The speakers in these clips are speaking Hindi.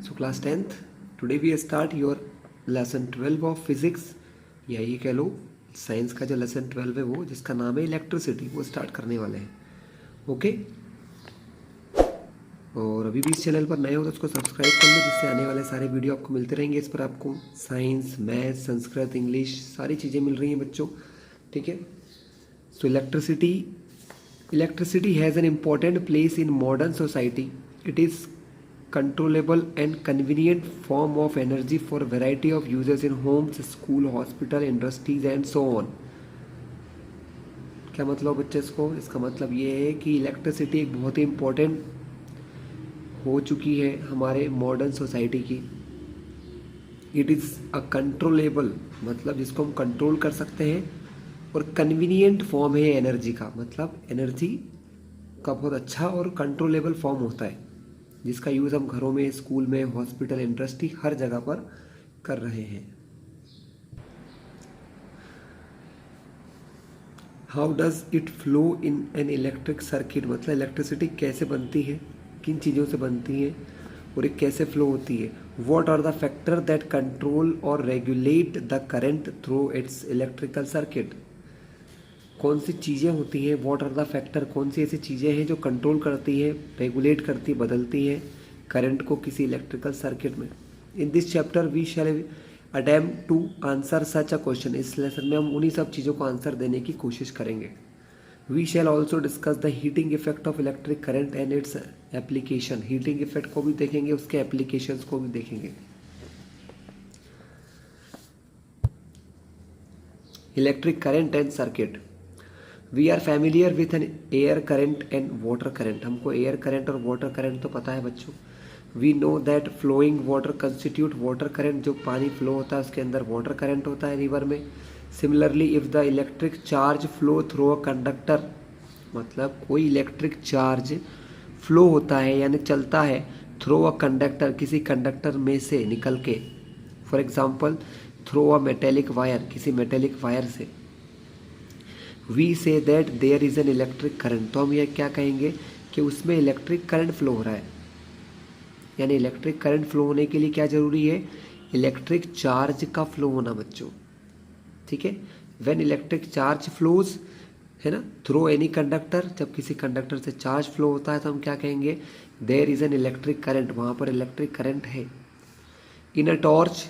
So class 10th, today we start your lesson 12 of physics, या ये कह लो साइंस का जो लेसन 12 है वो जिसका नाम है इलेक्ट्रिसिटी, वो स्टार्ट करने वाले हैं। ओके, और अभी भी इस चैनल पर नए हो तो उसको सब्सक्राइब कर लो, जिससे आने वाले सारे वीडियो आपको मिलते रहेंगे। इस पर आपको साइंस, मैथ, संस्कृत, इंग्लिश सारी चीज़ें मिल रही हैं बच्चों, ठीक है। So electricity has an important place in modern society. It is controllable and convenient form of energy for a variety of uses in homes, school, hospital, industries and so on. क्या मतलब बच्चे इसको? इसका मतलब ये है कि इलेक्ट्रिसिटी एक बहुत ही इम्पोर्टेंट हो चुकी है हमारे मॉडर्न सोसाइटी की। इट इज़ अ कंट्रोलेबल, मतलब जिसको हम कंट्रोल कर सकते हैं, और कन्वीनियंट फॉर्म है एनर्जी का, मतलब एनर्जी का बहुत अच्छा और कंट्रोलेबल फॉर्म होता है, जिसका यूज़ हम घरों में, स्कूल में, हॉस्पिटल, इंडस्ट्री हर जगह पर कर रहे हैं। How does it flow in an electric circuit, मतलब इलेक्ट्रिसिटी कैसे बनती है, किन चीज़ों से बनती है और ये कैसे फ्लो होती है। What are the factor that control or regulate the current through its electrical circuit. कौन सी चीज़ें होती हैं, व्हाट आर द फैक्टर, कौन सी ऐसी चीज़ें हैं जो कंट्रोल करती हैं, रेगुलेट करती, बदलती हैं करंट को किसी इलेक्ट्रिकल सर्किट में। In this chapter we shall attempt to answer such a question. इस लेसन में हम उन्हीं सब चीज़ों को आंसर देने की कोशिश करेंगे। We shall also discuss the heating effect of electric current and its application. Heating effect को भी देखेंगे, उसके एप्लीकेशंस को भी देखेंगे। Electric current and circuit. We are familiar with an air current and water current. हमको एयर करंट और वाटर करंट तो पता है बच्चों। We know that flowing water constitute water current, जो पानी फ्लो होता है उसके अंदर वाटर करंट होता है रिवर में। Similarly if the electric charge flow through a conductor, मतलब कोई इलेक्ट्रिक चार्ज फ्लो होता है यानी चलता है थ्रू अ कंडक्टर, किसी कंडक्टर में से निकल के, for example through a metallic wire, किसी मेटेलिक वायर से, we see that there is an electric current, तो हम यह क्या कहेंगे कि उसमें इलेक्ट्रिक करंट फ्लो हो रहा है। यानी इलेक्ट्रिक करंट फ्लो होने के लिए क्या ज़रूरी है, इलेक्ट्रिक चार्ज का फ्लो होना बच्चों, ठीक है। व्हेन इलेक्ट्रिक चार्ज फ्लोज, है ना, थ्रू एनी कंडक्टर, जब किसी कंडक्टर से चार्ज फ्लो होता है तो हम क्या कहेंगे, there is an electric current, वहाँ पर इलेक्ट्रिक करंट है। In a torch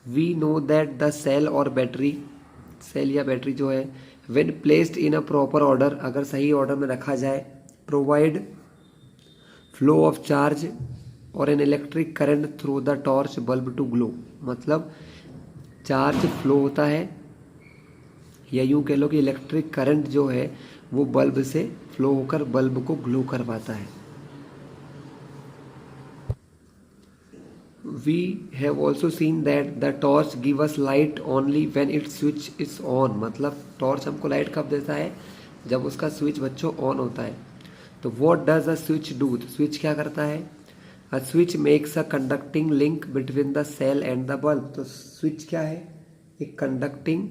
we know that the cell or battery, cell या बैटरी जो है, when placed in a proper order, अगर सही ऑर्डर में रखा जाए, provide flow of charge or an electric current through the torch bulb to glow, मतलब चार्ज फ्लो होता है, या यूँ कह लो कि इलेक्ट्रिक करंट जो है वो बल्ब से फ्लो होकर बल्ब को ग्लो करवाता है। We have also seen that the torch give us light only when its switch is on, मतलब टॉर्च हमको लाइट कब देता है, जब उसका स्विच बच्चों ऑन होता है। तो what does a switch do, तो स्विच क्या करता है, a switch makes a conducting link between the cell and the bulb, तो स्विच क्या है, एक कंडक्टिंग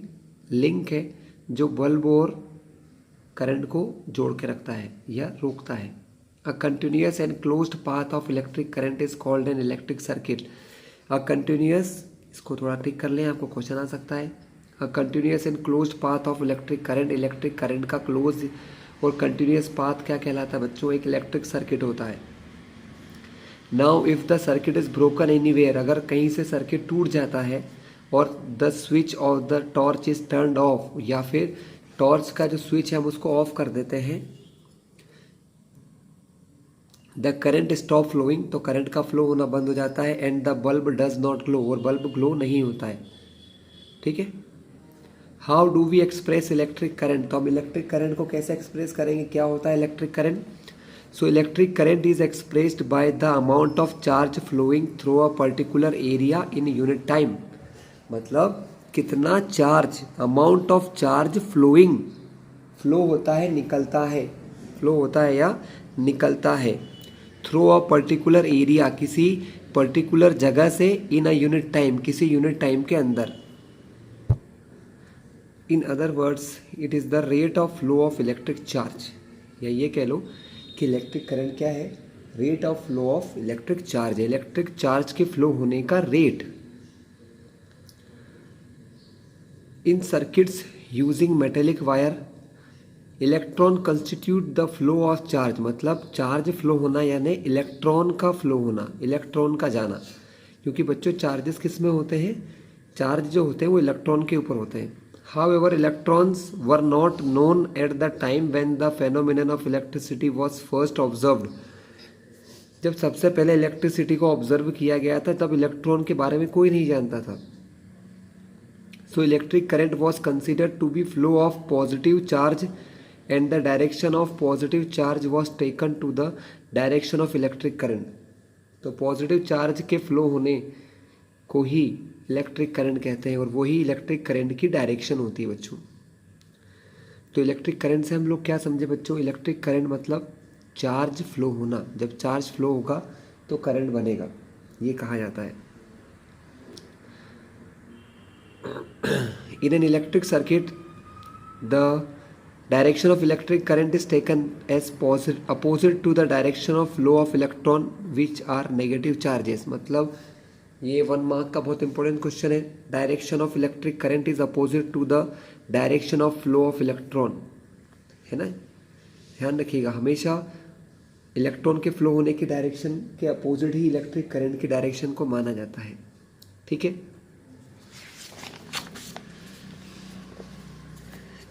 लिंक है जो बल्ब और करंट को जोड़ के रखता है या रोकता है। A continuous and closed path of electric current is called an electric circuit. A continuous, इसको थोड़ा टिक कर लें, आपको क्वेश्चन आ सकता है। A continuous and closed path of electric current, electric current का क्लोज और कंटिन्यूस पाथ क्या कहलाता है बच्चों, एक इलेक्ट्रिक सर्किट होता है। Now if the circuit is broken anywhere, अगर कहीं से सर्किट टूट जाता है और the switch off the torch is turned of, या फिर टॉर्च का जो स्विच है हम उसको ऑफ कर देते हैं, द करंट स्टॉप फ्लोइंग, तो करंट का फ्लो होना बंद हो जाता है, and the bulb does not glow, और बल्ब ग्लो नहीं होता है, ठीक है। How do we express electric current, तो हम इलेक्ट्रिक करंट को कैसे एक्सप्रेस करेंगे, क्या होता है electric current. So electric current is expressed by the amount of charge flowing through a particular area in unit time, मतलब कितना charge, amount of charge flowing, flow होता है, निकलता है, फ्लो होता है या निकलता है, थ्रू अ पर्टिकुलर एरिया, किसी पर्टिकुलर जगह से, इन अ यूनिट टाइम, किसी यूनिट टाइम के अंदर। In other words it is the rate of flow of electric charge, या ये कह लो कि इलेक्ट्रिक करंट क्या है, rate of flow of electric charge, electric charge के फ्लो होने का rate in circuits using metallic wire. Electron constitute the flow of charge, मतलब चार्ज फ्लो होना यानी इलेक्ट्रॉन का फ्लो होना, इलेक्ट्रॉन का जाना। क्योंकि बच्चों चार्जेस किस में होते हैं, चार्ज जो होते हैं वो इलेक्ट्रॉन के ऊपर होते हैं। However electrons were not known at the time when the phenomenon of electricity was first observed. जब सबसे पहले इलेक्ट्रिसिटी को ऑब्जर्व किया गया था तब इलेक्ट्रॉन के बारे में कोई नहीं जानता था। So electric current was considered to be flow of positive charge and the direction of positive charge was taken to the direction of electric current. तो पॉजिटिव चार्ज के फ्लो होने को ही इलेक्ट्रिक करंट कहते हैं और वही इलेक्ट्रिक करंट की डायरेक्शन होती है बच्चों। तो इलेक्ट्रिक करंट से हम लोग क्या समझे बच्चों, इलेक्ट्रिक करंट मतलब चार्ज फ्लो होना। जब चार्ज फ्लो होगा तो करंट बनेगा, ये कहा जाता है। In an electric circuit, the direction of electric current is taken as opposite to the direction of flow of electron which are negative charges। मतलब ये 1 मार्क का बहुत इंपॉर्टेंट क्वेश्चन है। Direction of electric current is opposite to the direction of flow of electron, है ना। ध्यान रखिएगा, हमेशा इलेक्ट्रॉन के फ्लो होने की डायरेक्शन के अपोजिट ही इलेक्ट्रिक करंट की डायरेक्शन को माना जाता है। ठीक है,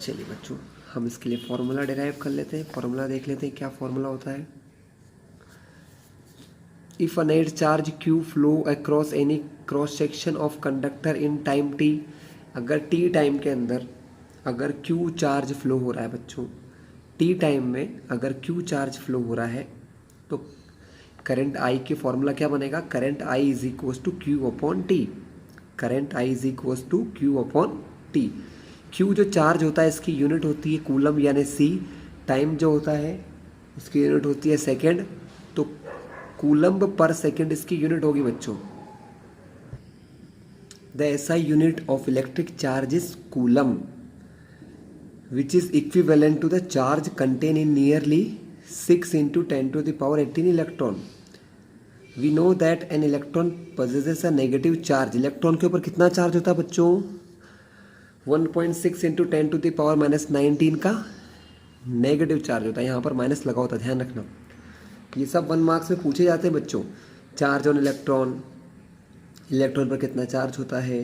चलिए बच्चों हम इसके लिए फॉर्मूला डिराइव कर लेते हैं। फॉर्मूला देख लेते हैं क्या फॉर्मूला होता है। If a net charge Q flow across any cross section of conductor in time t, अगर t टाइम के अंदर अगर Q चार्ज फ्लो हो रहा है बच्चों, t टाइम में अगर Q चार्ज फ्लो हो रहा है तो करंट I के फॉर्मूला क्या बनेगा, current I is equals to Q upon T। Current I is equals to Q upon T। Q जो चार्ज होता है इसकी यूनिट होती है कूलम यानी C। टाइम जो होता है इसकी यूनिट होती है सेकेंड, तो कूलम पर सेकेंड इसकी यूनिट होगी बच्चों। The SI unit of electric charge is coulomb which is equivalent to the charge contain in nearly 6 × 10⁻18 electron. We know that an electron possesses a negative charge. इलेक्ट्रॉन के ऊपर कितना चार्ज होता है बच्चों, 1.6 × 10⁻19 का नेगेटिव चार्ज होता है। यहाँ पर माइनस लगा होता है, ध्यान रखना। ये सब 1 मार्क्स में पूछे जाते हैं बच्चों। चार्ज ऑन इलेक्ट्रॉन, इलेक्ट्रॉन पर कितना चार्ज होता है।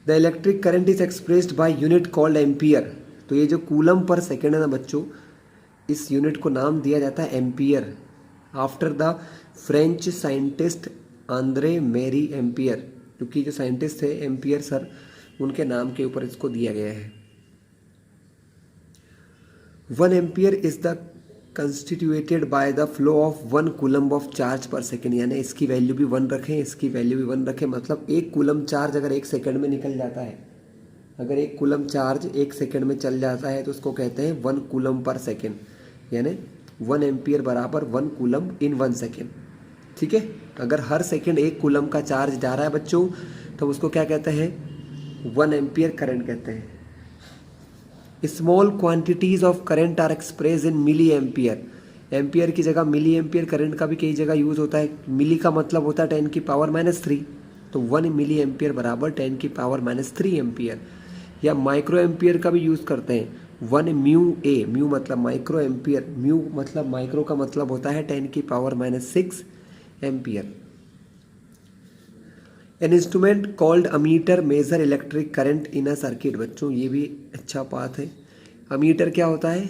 The electric current is expressed by unit called ampere. तो ये जो कूलम पर सेकेंड है ना बच्चों, इस यूनिट को नाम दिया जाता है ampere, after the French scientist Andre मेरी एम्पियर। क्योंकि जो साइंटिस्ट थे एम्पियर सर, उनके नाम के ऊपर इसको दिया गया है। 1 ampere is the constituted by the flow of 1 coulomb of charge पर सेकेंड। यानी इसकी वैल्यू भी 1 रखें, इसकी वैल्यू भी 1 रखें। मतलब 1 कूलम चार्ज अगर 1 सेकेंड में निकल जाता है, अगर 1 कूलम चार्ज 1 सेकेंड में चल जाता है तो उसको कहते हैं 1 कूलम पर सेकेंड। यानी 1 एम्पियर बराबर 1 कूलम इन 1 सेकेंड। ठीक है, अगर हर सेकेंड 1 कूलम का चार्ज जा रहा है बच्चों तो उसको क्या कहते हैं, 1 एम्पियर करंट कहते हैं। Small quantities of current are express in milliampere. Ampere की जगह मिली एम्पियर करंट का भी कई जगह यूज होता है। मिली का मतलब होता है 10⁻³ तो 1 मिली एम्पियर बराबर 10⁻³ एम्पियर। या माइक्रो एम्पियर का भी यूज करते हैं, 1 म्यू ए। म्यू मतलब माइक्रो एम्पियर, म्यू मतलब माइक्रो का मतलब होता है 10⁻⁶ ampere. An instrument called ammeter measure electric current in a circuit. बच्चों ये भी अच्छा बात है। अमीटर क्या होता है,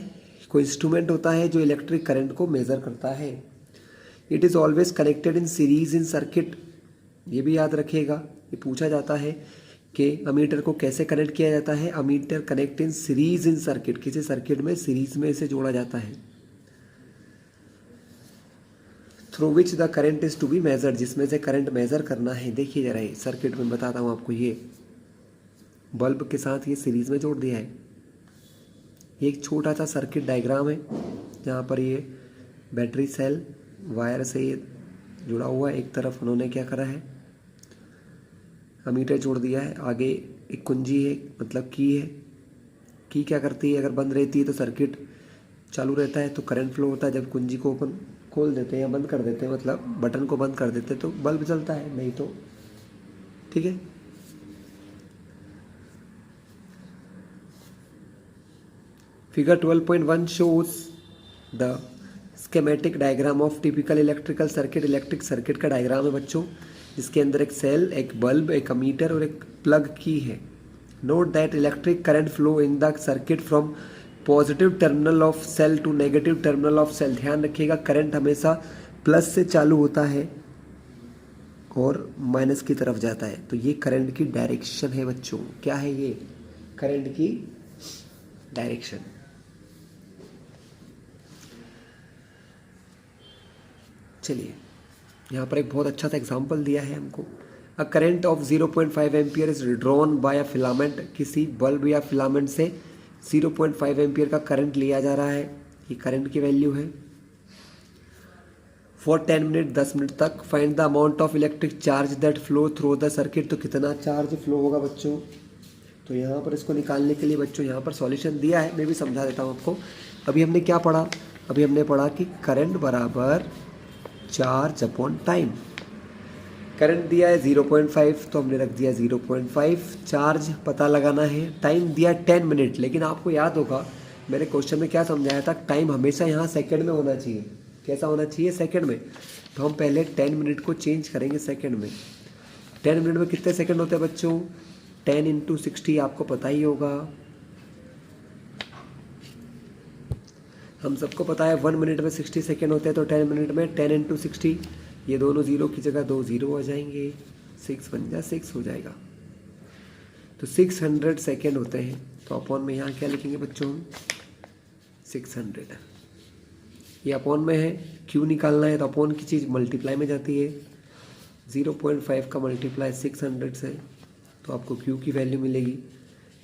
कोई इंस्ट्रूमेंट होता है जो इलेक्ट्रिक करंट को मेजर करता है। It is always connected in series in circuit. ये भी याद रखिएगा, ये पूछा जाता है कि अमीटर को कैसे कनेक्ट किया जाता है। Ammeter connect in series in circuit, किसी सर्किट में सीरीज में इसे जोड़ा जाता है। Through which the current is to be measured, जिसमें से करंट मेजर करना है। देखिए जरा ये सर्किट में बताता हूँ आपको, ये बल्ब के साथ ये सीरीज में जोड़ दिया है। ये एक छोटा सा सर्किट डायग्राम है जहाँ पर ये बैटरी सेल वायर से ये जुड़ा हुआ है। एक तरफ उन्होंने क्या करा है, अमीटर जोड़ दिया है। आगे एक कुंजी है, मतलब की है। की क्या करती है, अगर बंद रहती है तो सर्किट चालू रहता है तो करंट फ्लो होता है। जब कुंजी को ओपन खोल देते हैं या बंद कर देते हैं, मतलब बटन को बंद कर देते हैं तो बल्ब जलता है, नहीं तो ठीक है। Figure 12.1 shows the schematic diagram of typical electrical circuit. Electric circuit का डायग्राम है बच्चों, जिसके अंदर एक सेल, एक बल्ब, एक अमीटर और एक प्लग की है। Note that electric current flow in the circuit from positive terminal of cell to negative terminal of cell. ध्यान रखिएगा, करंट हमेशा प्लस से चालू होता है और माइनस की तरफ जाता है। तो ये करंट की डायरेक्शन है बच्चों। क्या है ये? करंट की डायरेक्शन। चलिए, यहाँ पर एक बहुत अच्छा सा एग्जांपल दिया है हमको। A current of 0.5 ampere is drawn by a filament. किसी बल्ब या फिलामेंट से 0.5 एम्पियर का करंट लिया जा रहा है। ये करंट की वैल्यू है। फॉर 10 मिनट, 10 मिनट तक। Find the amount of electric charge that flow through the circuit. तो कितना चार्ज फ्लो होगा बच्चों? तो यहाँ पर इसको निकालने के लिए बच्चों यहाँ पर सॉल्यूशन दिया है, मैं भी समझा देता हूँ आपको। अभी हमने क्या पढ़ा? अभी हमने पढ़ा कि करंट बराबर चार्ज अपॉन टाइम। करंट दिया है 0.5 तो हमने रख दिया 0.5। चार्ज पता लगाना है। टाइम दिया 10 मिनट, लेकिन आपको याद होगा मैंने क्वेश्चन में क्या समझाया था, टाइम हमेशा यहाँ सेकंड में होना चाहिए। कैसा होना चाहिए? सेकंड में। तो हम पहले 10 मिनट को चेंज करेंगे सेकंड में। 10 मिनट में कितने सेकंड होते हैं बच्चों? 10 × 60 आपको पता ही होगा। हम सबको पता है 1 मिनट में 60 सेकेंड होते हैं, तो 10 मिनट में 10 × 60, ये दोनों जीरो की जगह 2 जीरो आ जाएंगे, 6 बन जा 6 हो जाएगा। तो 600 सेकेंड होते हैं। तो अपॉन में यहाँ क्या लिखेंगे बच्चों? 600। ये अपॉन में है, क्यू निकालना है तो अपॉन की चीज़ मल्टीप्लाई में जाती है। 0.5 का मल्टीप्लाई 600 से, तो आपको क्यू की वैल्यू मिलेगी।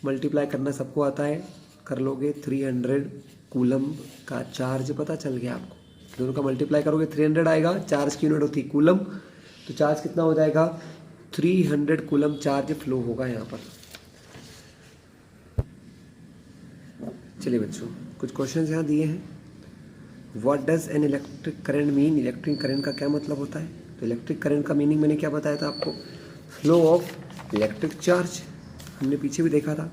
मल्टीप्लाई करना सबको आता है, कर लोगे। 300 कूलम का चार्ज पता चल गया आपको। दोनों का मल्टीप्लाई करोगे 300 आएगा। चार्ज की यूनिट होती है कूलम, तो चार्ज कितना हो जाएगा? 300 कूलम चार्ज फ्लो होगा यहाँ पर। चलिए बच्चों, कुछ क्वेश्चन यहाँ दिए हैं। What does N electric current mean? Electric current का क्या मतलब होता है? तो इलेक्ट्रिक करंट का मीनिंग मैंने क्या बताया था आपको? फ्लो ऑफ इलेक्ट्रिक चार्ज, हमने पीछे भी देखा था।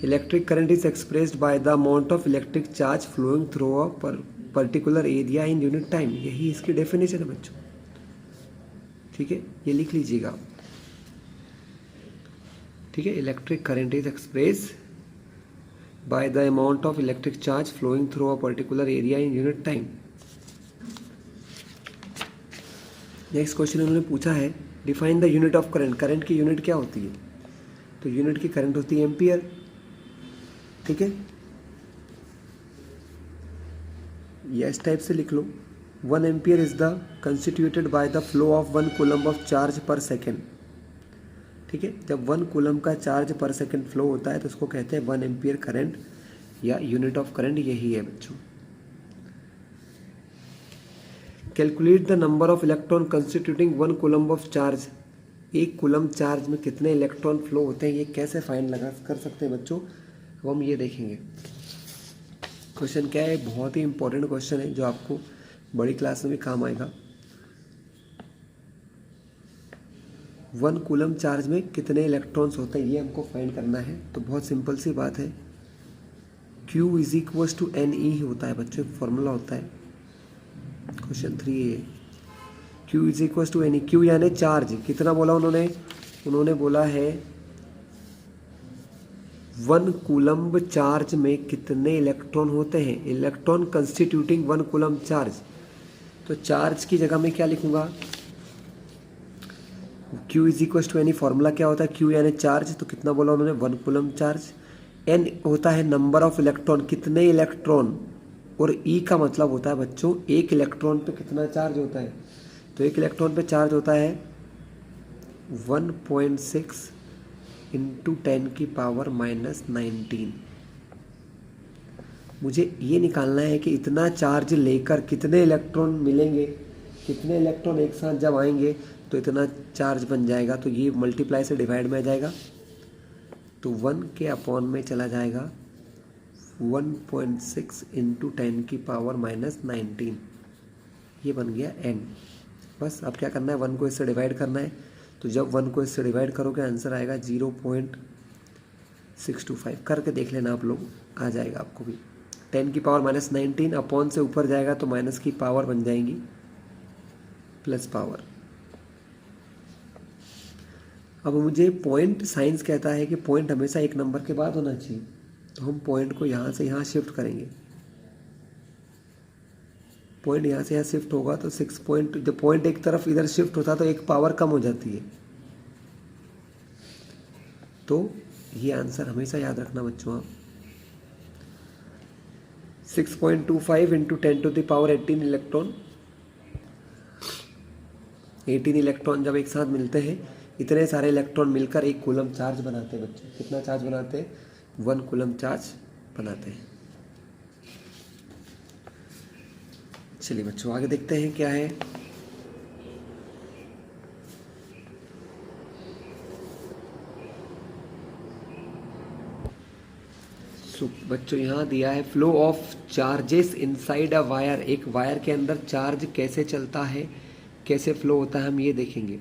Electric current is expressed by the amount of electric charge flowing through a particular area in unit time. यही इसकी डेफिनेशन है बच्चों। ठीक है, ये लिख लीजिएगा। ठीक है, electric current is expressed by the amount of electric charge flowing through a particular area in unit time. Next question उन्होंने पूछा है, define the unit of current. Current की यूनिट क्या होती है? तो यूनिट की करंट होती है एम्पियर। ठीक है, ये इस टाइप से लिख लो। 1 ampere is the constituted by the flow of 1 coulomb of charge पर सेकेंड। ठीक है, जब 1 कूलम का चार्ज पर सेकेंड फ्लो होता है तो उसको कहते हैं 1 एम्पियर करंट, या यूनिट ऑफ करंट यही है बच्चों। Calculate the number of electron constituting 1 coulomb of charge. 1 coulomb charge में कितने इलेक्ट्रॉन फ्लो होते हैं, ये कैसे फाइंड लगा कर सकते हैं बच्चों? अब हम ये देखेंगे। क्वेश्चन क्या है? बहुत ही इंपॉर्टेंट क्वेश्चन है जो आपको बड़ी क्लास में भी काम आएगा। 1 कूलम चार्ज में कितने इलेक्ट्रॉन्स होते हैं, ये हमको फाइंड करना है। तो बहुत सिंपल सी बात है, Q = NE होता है बच्चों, फॉर्मूला होता है। क्वेश्चन 3 है, Q = NE। Q यानी चार्ज। कितना बोला उन्होंने? उन्होंने बोला है 1 कूलम चार्ज में कितने इलेक्ट्रॉन होते हैं, इलेक्ट्रॉन कंस्टिट्यूटिंग 1 कूलम चार्ज। तो चार्ज की जगह में क्या लिखूंगा? Q = NE। फॉर्मूला क्या होता है? Q यानी चार्ज, तो कितना बोला उन्होंने? 1 कूलम चार्ज। N होता है नंबर ऑफ इलेक्ट्रॉन, कितने इलेक्ट्रॉन, और E का मतलब होता है बच्चों एक इलेक्ट्रॉन पे कितना चार्ज होता है। तो एक इलेक्ट्रॉन पे चार्ज होता है 1.6 × 10⁻⁻19। मुझे ये निकालना है कि इतना चार्ज लेकर कितने इलेक्ट्रॉन मिलेंगे, कितने इलेक्ट्रॉन एक साथ जब आएंगे तो इतना चार्ज बन जाएगा। तो ये मल्टीप्लाई से डिवाइड में आ जाएगा, तो 1 के अपॉन में चला जाएगा 1.6 इंटू 10⁻⁻19, ये बन गया n। बस अब क्या करना है, 1 को इससे डिवाइड करना है। तो जब 1 को इससे डिवाइड करोगे आंसर आएगा 0.625। करके देख लेना आप लोग, आ जाएगा आपको भी। 10⁻⁻19 अपॉन से ऊपर जाएगा तो माइनस की पावर बन जाएंगी प्लस पावर। अब मुझे पॉइंट, साइंस कहता है कि पॉइंट हमेशा एक नंबर के बाद होना चाहिए, तो हम पॉइंट को यहाँ से यहाँ शिफ्ट करेंगे। पॉइंट यहाँ से यहाँ शिफ्ट होगा तो 6 पॉइंट, जब पॉइंट एक तरफ इधर शिफ्ट होता तो एक पावर कम हो जाती है। तो ये आंसर हमेशा याद रखना बच्चों आप। 6.25 इंटू 10⁻18 इलेक्ट्रॉन। 18 इलेक्ट्रॉन जब एक साथ मिलते हैं, इतने सारे इलेक्ट्रॉन मिलकर एक कूलम चार्ज बनाते हैं बच्चों। कितना चार्ज बनाते हैं? 1 कूलम चार्ज बनाते हैं। चलिए बच्चों आगे देखते हैं क्या है। बच्चों यहाँ दिया है flow of charges inside a wire. एक वायर के अंदर चार्ज कैसे चलता है, कैसे फ्लो होता है, हम ये देखेंगे।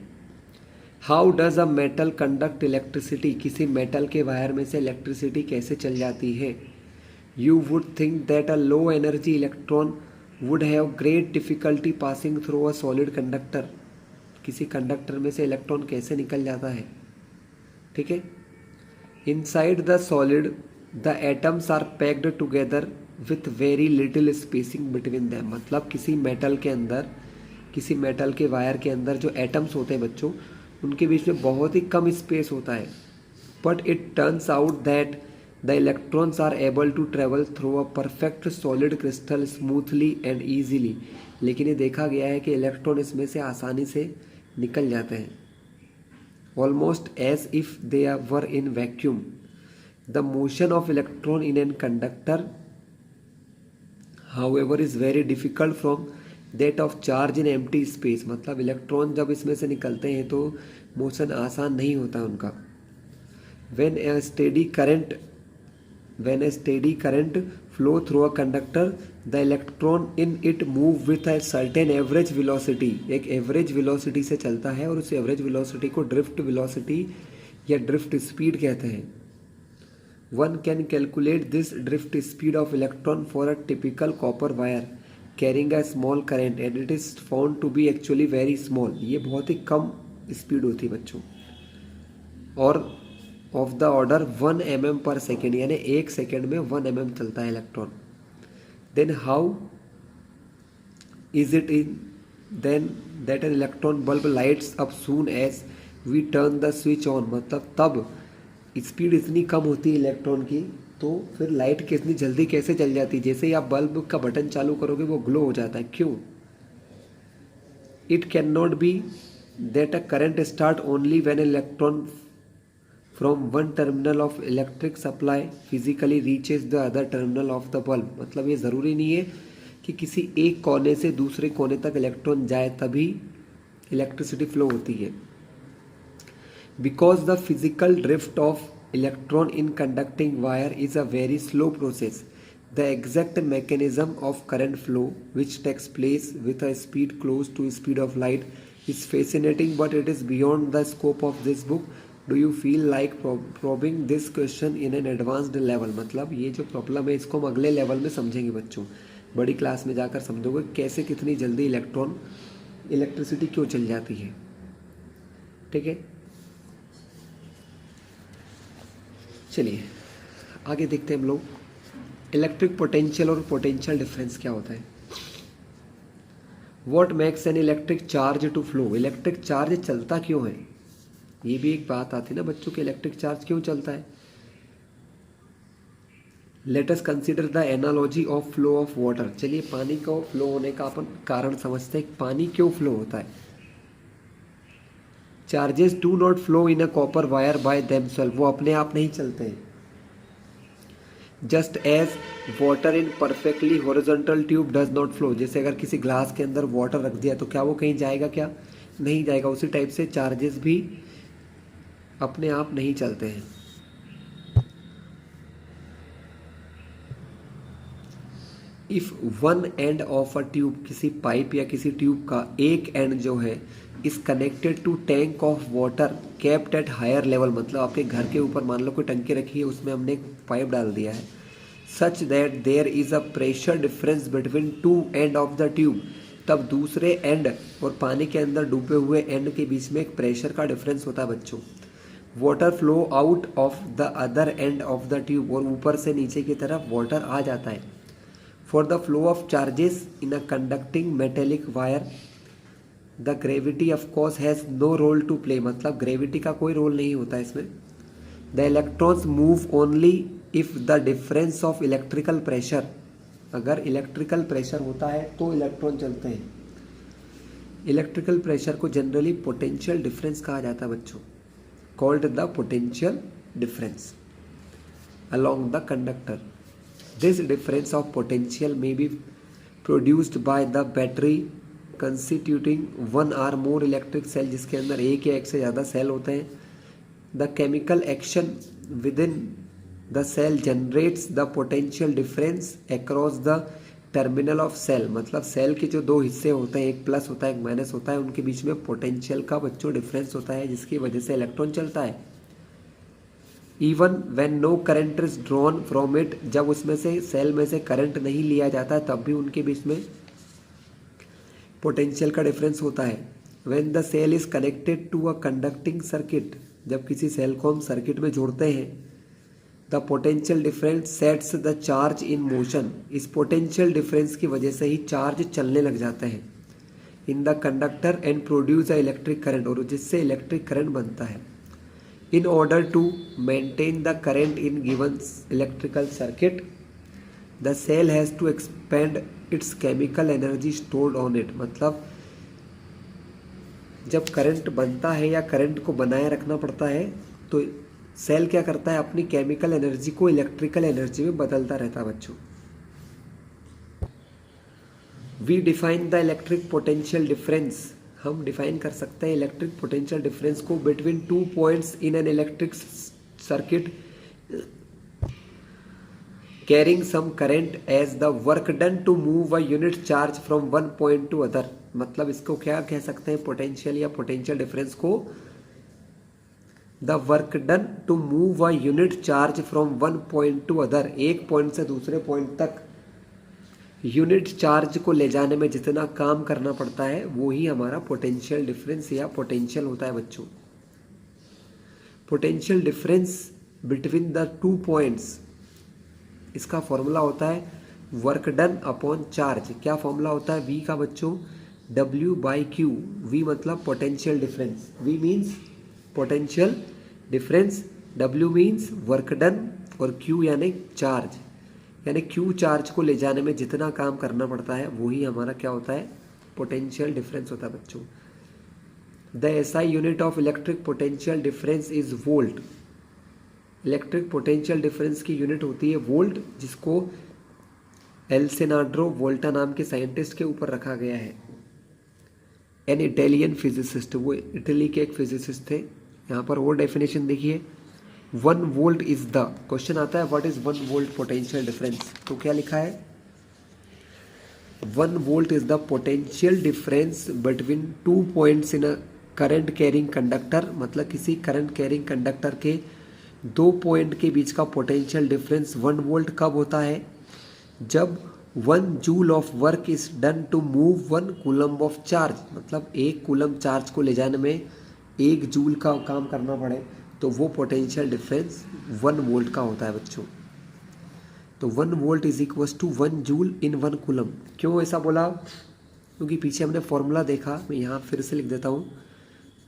How does a metal conduct electricity. किसी मेटल के वायर में से इलेक्ट्रिसिटी कैसे चल जाती है। You would think that a low energy electron would have great difficulty passing through a solid conductor. किसी कंडक्टर में से इलेक्ट्रॉन कैसे निकल जाता है, ठीक है। Inside the solid the atoms are packed together with very little spacing between them. मतलब किसी मेटल के अंदर, किसी मेटल के वायर के अंदर जो एटम्स होते हैं बच्चों, उनके बीच में बहुत ही कम स्पेस होता है। But it turns out that the electrons are able to travel through a perfect solid crystal smoothly and easily. लेकिन ये देखा गया है कि इलेक्ट्रॉन इसमें से आसानी से निकल जाते हैं, almost as if they were in vacuum. The motion of electron in an conductor however is very difficult from that of charge in empty space. मतलब इलेक्ट्रॉन जब इसमें से निकलते हैं तो मोशन आसान नहीं होता उनका। when a steady current flow through a conductor, the electron in it move with a certain average velocity। एक एवरेज वेलोसिटी से चलता है और उस एवरेज वेलोसिटी को ड्रिफ्ट वेलोसिटी या ड्रिफ्ट स्पीड कहते हैं। One can calculate this drift speed of electron for a typical copper wire carrying a small current and it is found to be actually very small। ये बहुत ही कम स्पीड होती है बच्चों, और of the order 1 mm per second, यानी 1 सेकेंड में 1 mm चलता है electron. Then how is it in then that an electron bulb lights up soon as we turn the switch on. मतलब तब स्पीड इतनी कम होती है इलेक्ट्रॉन की, तो फिर लाइट कितनी जल्दी कैसे चल जाती है। जैसे ही आप बल्ब का बटन चालू करोगे वो ग्लो हो जाता है। क्यों? It can not be that a current start only when electron from one terminal of electric supply physically reaches the other terminal of the bulb. मतलब ये ज़रूरी नहीं है कि किसी एक कोने से दूसरे कोने तक इलेक्ट्रॉन जाए तभी इलेक्ट्रिसिटी फ्लो होती है। Because the physical drift of electron in conducting wire is a very slow process, the exact mechanism of current flow which takes place with a speed close to speed of light is fascinating but it is beyond the scope of this book. Do you feel like probing this question in an advanced level. मतलब ये जो प्रॉब्लम है इसको हम अगले लेवल में समझेंगे बच्चों, बड़ी क्लास में जाकर समझोगे कैसे कितनी जल्दी इलेक्ट्रिसिटी क्यों चल जाती है, ठीक है। चलिए आगे देखते हैं हम लोग, इलेक्ट्रिक पोटेंशियल और पोटेंशियल डिफरेंस क्या होता है। What makes an electric charge to flow. Electric charge चलता क्यों है, ये भी एक बात आती है ना बच्चों के, इलेक्ट्रिक चार्ज क्यों चलता है। Let us consider the analogy of flow of water. चलिए पानी को फ्लो होने का अपन कारण समझते हैं, पानी क्यों फ्लो होता है। Charges do not flow in a copper wire by themselves. वो अपने आप नहीं चलते हैं। Just as water in perfectly horizontal tube does not flow. जैसे अगर किसी ग्लास के अंदर वाटर रख दिया तो क्या वो कहीं जाएगा, क्या नहीं जाएगा। उसी टाइप से चार्जेस भी अपने आप नहीं चलते हैं। If one end of a tube, किसी पाइप या किसी ट्यूब का एक एंड जो है is connected to tank of water kept at higher level, मतलब आपके घर के ऊपर मान लो कोई टंकी रखी है, उसमें हमने एक पाइप डाल दिया है, such that there is a pressure difference between two end of the tube, तब दूसरे एंड और पानी के अंदर डूबे हुए एंड के बीच में एक प्रेशर का डिफरेंस होता है बच्चों। Water flow out of the other and of the tube, और ऊपर से नीचे की तरफ वाटर आ जाता है। For the flow of charges in a conducting metallic wire the gravity of course has no role to play, मतलब ग्रेविटी का कोई रोल नहीं होता इसमें। The electrons move only if the difference of electrical pressure, अगर इलेक्ट्रिकल प्रेशर होता है तो इलेक्ट्रॉन चलते हैं। इलेक्ट्रिकल प्रेशर को जनरली पोटेंशियल डिफरेंस कहा जाता है बच्चों, called the potential difference along the conductor. This difference of potential may be produced by the battery constituting one or more electric cell, जिसके अंदर एक या एक से ज़्यादा सेल होते हैं। The chemical action within the cell generates the potential difference across the terminal of cell, मतलब सेल के जो दो हिस्से होते हैं, एक प्लस होता है एक माइनस होता है, उनके बीच में पोटेंशियल का बच्चों डिफरेंस होता है, जिसकी वजह से इलेक्ट्रॉन चलता है। Even when no current is drawn from it, जब उसमें से सेल में से करंट नहीं लिया जाता तब भी उनके बीच में पोटेंशियल का डिफरेंस होता है। When the cell is connected to a conducting circuit, जब किसी सेल को हम सर्किट में जोड़ते हैं, the potential difference sets the charge in motion, इस पोटेंशियल डिफरेंस की वजह से ही चार्ज चलने लग जाते हैं in the conductor and produce a electric current, और जिससे इलेक्ट्रिक करंट बनता है। In order to maintain the current in given electrical circuit, the cell has to expend its chemical energy stored on it, मतलब जब करंट बनता है या करंट को बनाए रखना पड़ता है तो सेल क्या करता है, अपनी केमिकल एनर्जी को इलेक्ट्रिकल एनर्जी में बदलता रहता है बच्चों। We define the electric potential difference, हम डिफाइन कर सकते हैं इलेक्ट्रिक पोटेंशियल डिफरेंस को between two points in an electric circuit carrying some current as the work done to move a unit charge from one point to other, मतलब इसको क्या कह सकते हैं पोटेंशियल या पोटेंशियल डिफरेंस को, the work done to move a unit charge from one point to other, एक पॉइंट से दूसरे पॉइंट तक यूनिट चार्ज को ले जाने में जितना काम करना पड़ता है वो ही हमारा पोटेंशियल डिफरेंस या पोटेंशियल होता है बच्चों। Potential difference between the two points, इसका फॉर्मूला होता है वर्क डन अपॉन चार्ज। क्या फॉर्मूला होता है V का बच्चों, W/Q। V मतलब potential difference, V means potential difference, W means work done और Q यानी चार्ज, यानी Q चार्ज को ले जाने में जितना काम करना पड़ता है वही हमारा क्या होता है, पोटेंशियल डिफरेंस होता है बच्चों। The SI unit of electric potential difference is volt, electric potential difference की यूनिट होती है वोल्ट, जिसको एल्सेनाड्रो वोल्टा नाम के साइंटिस्ट के ऊपर रखा गया है। एन इटालियन फिजिसिस्ट, वो इटली के एक फिजिसिस्ट थे। यहाँ पर वो डेफिनेशन देखिए, 1 वोल्ट इज द, क्वेश्चन आता है what is 1 volt potential difference, तो क्या लिखा है, 1 volt is the potential difference between two points in a current carrying conductor, मतलब किसी करंट कैरिंग कंडक्टर के दो पॉइंट के बीच का पोटेंशियल डिफरेंस 1 वोल्ट कब होता है, जब 1 joule of work is done to move 1 coulomb of charge, मतलब 1 कूलम्ब चार्ज को ले जाने में 1 जूल का काम करना पड़े तो वो पोटेंशियल डिफरेंस 1 वोल्ट का होता है बच्चों। तो 1 volt is equal to 1 joule in 1 coulomb. क्यों ऐसा बोला, क्योंकि पीछे हमने फॉर्मूला देखा, मैं यहाँ फिर से लिख देता हूँ,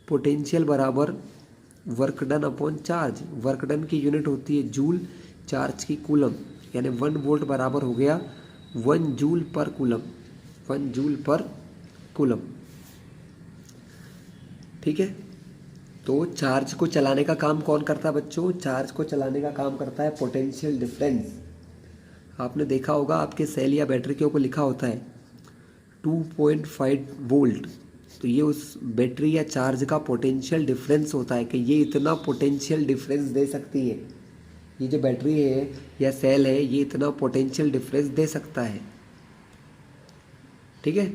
पोटेंशियल बराबर work done upon charge, work done की यूनिट होती है जूल, चार्ज की कूलम, यानी 1 वोल्ट बराबर हो गया 1 जूल पर कूलम, 1 जूल पर कूलम। ठीक है, तो चार्ज को चलाने का काम कौन करता है बच्चों, चार्ज को चलाने का काम करता है पोटेंशियल डिफरेंस। आपने देखा होगा आपके सेल या बैटरी के ऊपर लिखा होता है 2.5 वोल्ट, तो ये उस बैटरी या चार्ज का पोटेंशियल डिफरेंस होता है कि ये इतना पोटेंशियल डिफरेंस दे सकती है, ये जो बैटरी है या सेल है ये इतना पोटेंशियल डिफरेंस दे सकता है। ठीक है।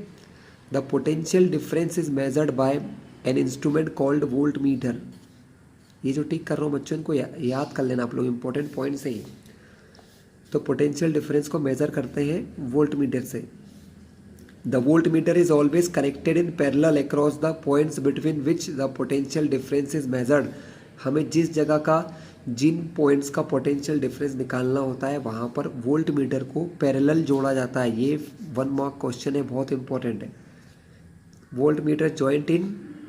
The potential difference is measured by N instrument called volt meter. ये जो टिक कर रहा हूँ बच्चों, इनको याद कर लेना आप लोग, इंपॉर्टेंट पॉइंट्स है ये। तो पोटेंशियल डिफरेंस को मेजर करते हैं वोल्ट मीटर से। The volt meter is always connected in parallel across the points between which the potential difference is measured. हमें जिस जगह का, जिन पॉइंट्स का पोटेंशियल डिफरेंस निकालना होता है वहाँ पर वोल्ट मीटर को पैरेलल जोड़ा जाता है। ये 1 मार्क क्वेश्चन है, बहुत इंपॉर्टेंट है। Volt meter joint in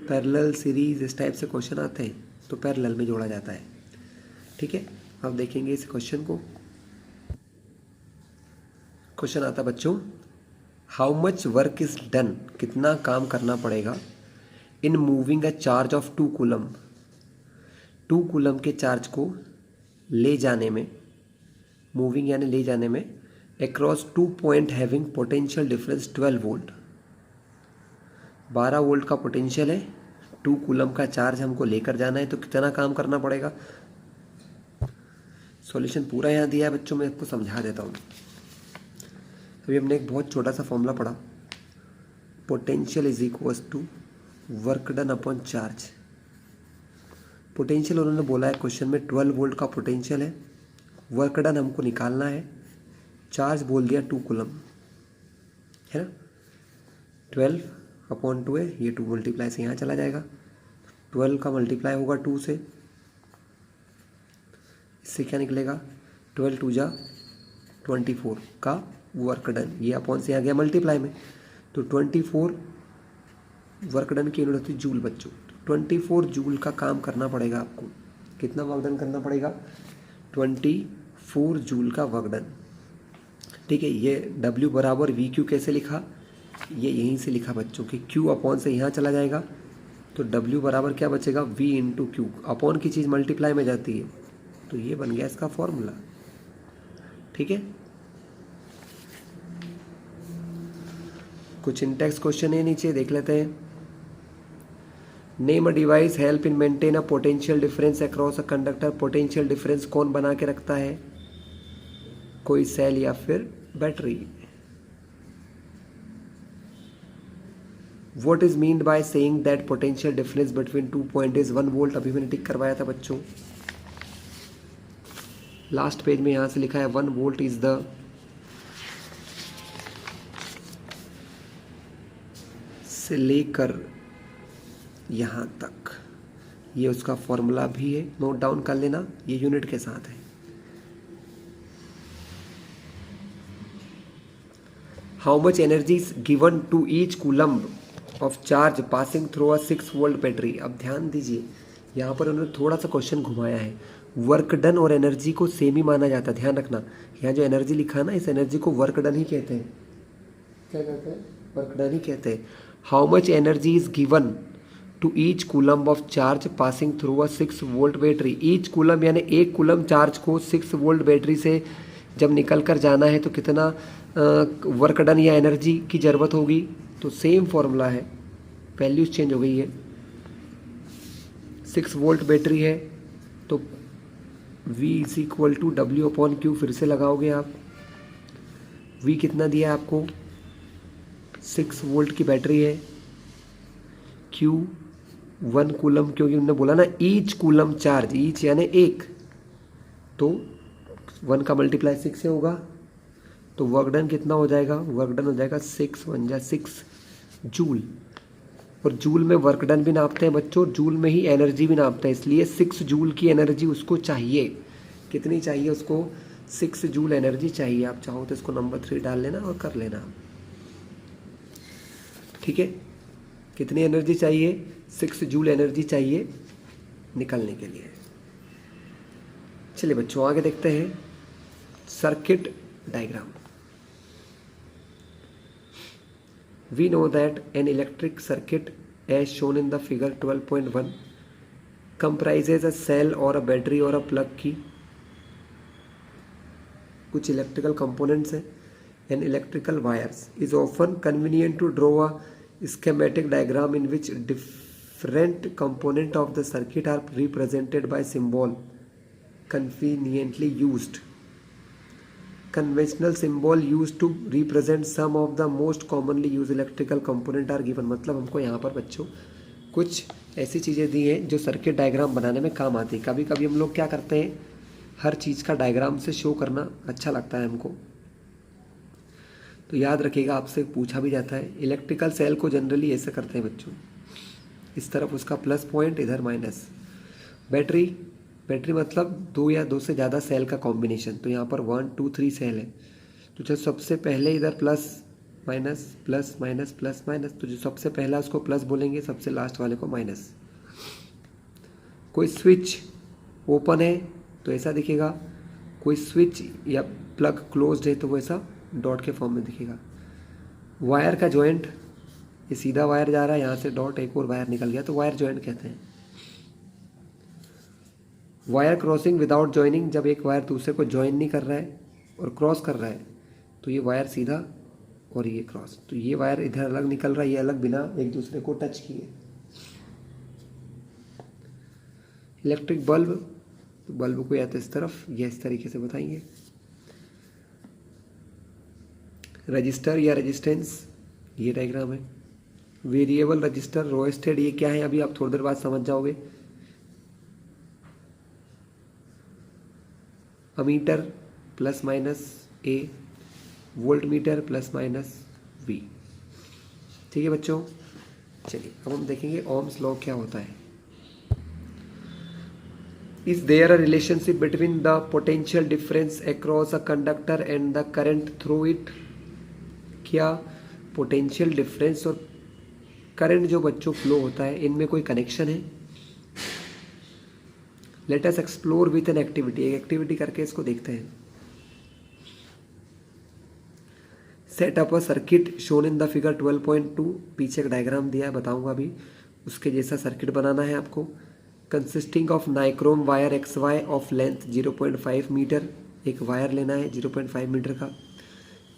parallel, series, इस टाइप से क्वेश्चन आते हैं, तो पैरेलल में जोड़ा जाता है। ठीक है, अब देखेंगे इस क्वेश्चन को। क्वेश्चन आता है बच्चों, how much work is done, कितना काम करना पड़ेगा in moving a charge of 2 coulomb, 2 coulomb के चार्ज को ले जाने में, मूविंग यानी ले जाने में, across 2 point having potential difference 12 volt. 12 volt का पोटेंशियल है, 2 कूलम का चार्ज हमको लेकर जाना है, तो कितना काम करना पड़ेगा। सॉल्यूशन पूरा यहाँ दिया है बच्चों, मैं इसको समझा देता हूँ। अभी हमने एक बहुत छोटा सा फॉर्मूला पढ़ा, potential is equals to work done upon charge. Potential उन्होंने बोला है क्वेश्चन में 12 वोल्ट का पोटेंशियल है, वर्क डन हमको निकालना है, चार्ज बोल दिया 2 कूलम, है ना। 12 अपॉन 2 है, ये 2 मल्टीप्लाई से यहाँ चला जाएगा, 12 का मल्टीप्लाई होगा 2 से, इससे क्या निकलेगा, 12 2 जा 24 का वर्क डन, ये अपॉन से आ गया मल्टीप्लाई में, तो 24 वर्क डन की यूनिट होती है जूल बच्चों। 24 जूल का काम करना पड़ेगा आपको। कितना वर्क डन करना पड़ेगा, 24 जूल का वर्क डन। ठीक है, ये W बराबर VQ कैसे लिखा, ये यहीं से लिखा बच्चों कि Q अपॉन से यहाँ चला जाएगा, तो W बराबर क्या बचेगा, V इंटू क्यू। अपॉन की चीज़ मल्टीप्लाई में जाती है, तो ये बन गया इसका फॉर्मूला। ठीक है, कुछ इंटेक्स क्वेश्चन है नीचे, देख लेते हैं। Name a device help in maintain a potential difference across a conductor. Potential difference कौन बना के रखता है, कोई सेल या फिर battery. What is meant by saying that potential difference between 2 point is 1 volt. अभी मैंने टिक करवाया था बच्चों, लास्ट पेज में यहां से लिखा है 1 वोल्ट इज द से लेकर यहाँ तक, ये उसका फॉर्मूला भी है, नोट डाउन कर लेना, ये यूनिट के साथ है। How much energy is given to each coulomb of charge passing through a 6 volt battery. अब ध्यान दीजिए, यहाँ पर उन्होंने थोड़ा सा क्वेश्चन घुमाया है। वर्क डन और एनर्जी को सेम ही माना जाता है, ध्यान रखना। यहाँ जो एनर्जी लिखा है ना, इस एनर्जी को वर्क डन ही कहते हैं। क्या कहते हैं, वर्क डन ही कहते हैं। How much energy is given to each coulomb of charge passing through a 6 volt battery. Each coulomb यानी एक कूलम चार्ज को 6 वोल्ट बैटरी से जब निकल कर जाना है तो कितना वर्क डन या एनर्जी की ज़रूरत होगी। तो सेम फॉर्मूला है, वैल्यूज चेंज हो गई है। 6 वोल्ट बैटरी है तो V is equal to W upon Q, फिर से लगाओगे आप। V कितना दिया है आपको, 6 वोल्ट की बैटरी है, Q 1 कूलम, क्योंकि उन्होंने बोला ना ईच कूलम चार्ज, ईच यानी एक, तो 1 का मल्टीप्लाई 6 से होगा, तो वर्क डन कितना हो जाएगा, वर्क डन हो जाएगा 6 1 जा 6 जूल। और जूल में वर्क डन भी नापते हैं बच्चों, जूल में ही एनर्जी भी नापते हैं, इसलिए 6 जूल की एनर्जी उसको चाहिए। कितनी चाहिए उसको, 6 जूल एनर्जी चाहिए। आप चाहो तो इसको नंबर 3 डाल लेना और कर लेना। ठीक है, कितनी एनर्जी चाहिए, 6 जूल एनर्जी चाहिए निकलने के लिए। चलिए बच्चों आगे देखते हैं circuit diagram. We know that an electric circuit as shown in the figure 12.1 comprises a cell or a battery or a plug की कुछ इलेक्ट्रिकल कंपोनेंट्स हैं and electrical wires is often convenient to draw a schematic diagram in which different component of the circuit are represented by symbol conveniently used। Conventional symbol use to represent some of the most commonly use electrical component are given. मतलब हमको यहाँ पर बच्चों कुछ ऐसी चीज़ें दी हैं जो सर्किट डायग्राम बनाने में काम आती है। कभी कभी हम लोग क्या करते हैं, हर चीज़ का डायग्राम से शो करना अच्छा लगता है हमको, तो याद रखिएगा आपसे पूछा भी जाता है। इलेक्ट्रिकल सेल को जनरली ऐसे करते हैं बच्चों, इस तरफ उसका प्लस पॉइंट, इधर माइनस। बैटरी, बैटरी मतलब दो या दो से ज़्यादा सेल का कॉम्बिनेशन। तो यहाँ पर 1 2 3 सेल है, तो जो सबसे पहले इधर plus minus plus minus plus minus, तो जो सबसे पहला उसको प्लस बोलेंगे, सबसे लास्ट वाले को माइनस। कोई स्विच ओपन है तो ऐसा दिखेगा, कोई स्विच या प्लग क्लोज्ड है तो वो ऐसा डॉट के फॉर्म में दिखेगा। वायर का जॉइंट, ये सीधा वायर जा रहा है, यहाँ से डॉट, एक और वायर निकल गया तो वायर जॉइंट कहते हैं। वायर क्रॉसिंग विदाउट जॉइनिंग, जब एक वायर दूसरे को जॉइन नहीं कर रहा है और क्रॉस कर रहा है तो ये वायर सीधा और ये क्रॉस, तो ये वायर इधर अलग निकल रहा है, ये अलग बिना एक दूसरे को टच किए। इलेक्ट्रिक बल्ब, तो बल्ब को या तो इस तरफ या इस तरीके से बताएंगे। रजिस्टर या रेजिस्टेंस, ये डायग्राम है। वेरिएबल रजिस्टर, रोस्टेड, ये क्या है अभी आप थोड़ी देर बाद समझ जाओगे। Ammeter plus minus A, voltmeter plus minus V. ठीक है बच्चों, चलिए अब हम देखेंगे ओम्स लॉ क्या होता है। Is there a relationship between the potential difference across a conductor and the current through it. क्या पोटेंशियल डिफरेंस और करंट जो बच्चों फ्लो होता है इनमें कोई कनेक्शन है? Let us explore with an activity, एक एक्टिविटी करके इसको देखते हैं। Set up a circuit shown in the figure 12.2, पीछे एक डायग्राम दिया है, बताऊंगा अभी, उसके जैसा सर्किट बनाना है आपको। Consisting of nichrome wire X Y of length 0.5 metre, एक वायर लेना है 0.5 मीटर का,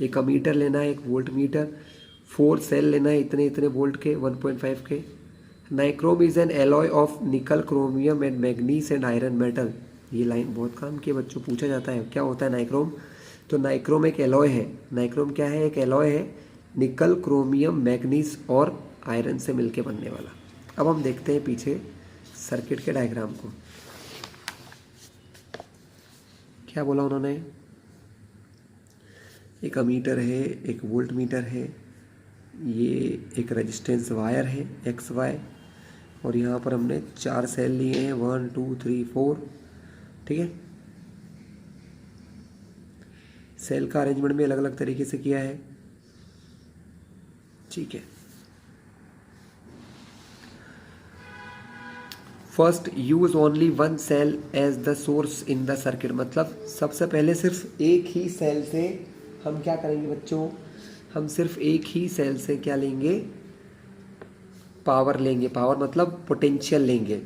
एक अमीटर लेना है, एक वोल्ट मीटर, 4 सेल लेना है इतने इतने वोल्ट के 1.5 के। Nichrome is an alloy of निकल, chromium and manganese and iron metal. ये लाइन बहुत काम की बच्चों, पूछा जाता है क्या होता है नाइक्रोम। तो नाइक्रोम एक एलॉय है। नाइक्रोम क्या है? एक एलॉय है, निकल, क्रोमियम, मैग्नीस और आयरन से मिलके बनने वाला। अब हम देखते हैं पीछे सर्किट के डायग्राम को। क्या बोला उन्होंने? एक अमीटर है, एक वोल्ट मीटर है, ये एक रेजिस्टेंस वायर है एक्स वाई, और यहाँ पर हमने 4 सेल लिए हैं 1 2 3 4। ठीक है, सेल का अरेंजमेंट भी अलग अलग तरीके से किया है। ठीक है, first use only 1 cell as the source in the circuit. मतलब सबसे पहले सिर्फ एक ही सेल से हम क्या करेंगे बच्चों, हम सिर्फ एक ही सेल से क्या लेंगे, पावर लेंगे। पावर मतलब पोटेंशियल लेंगे।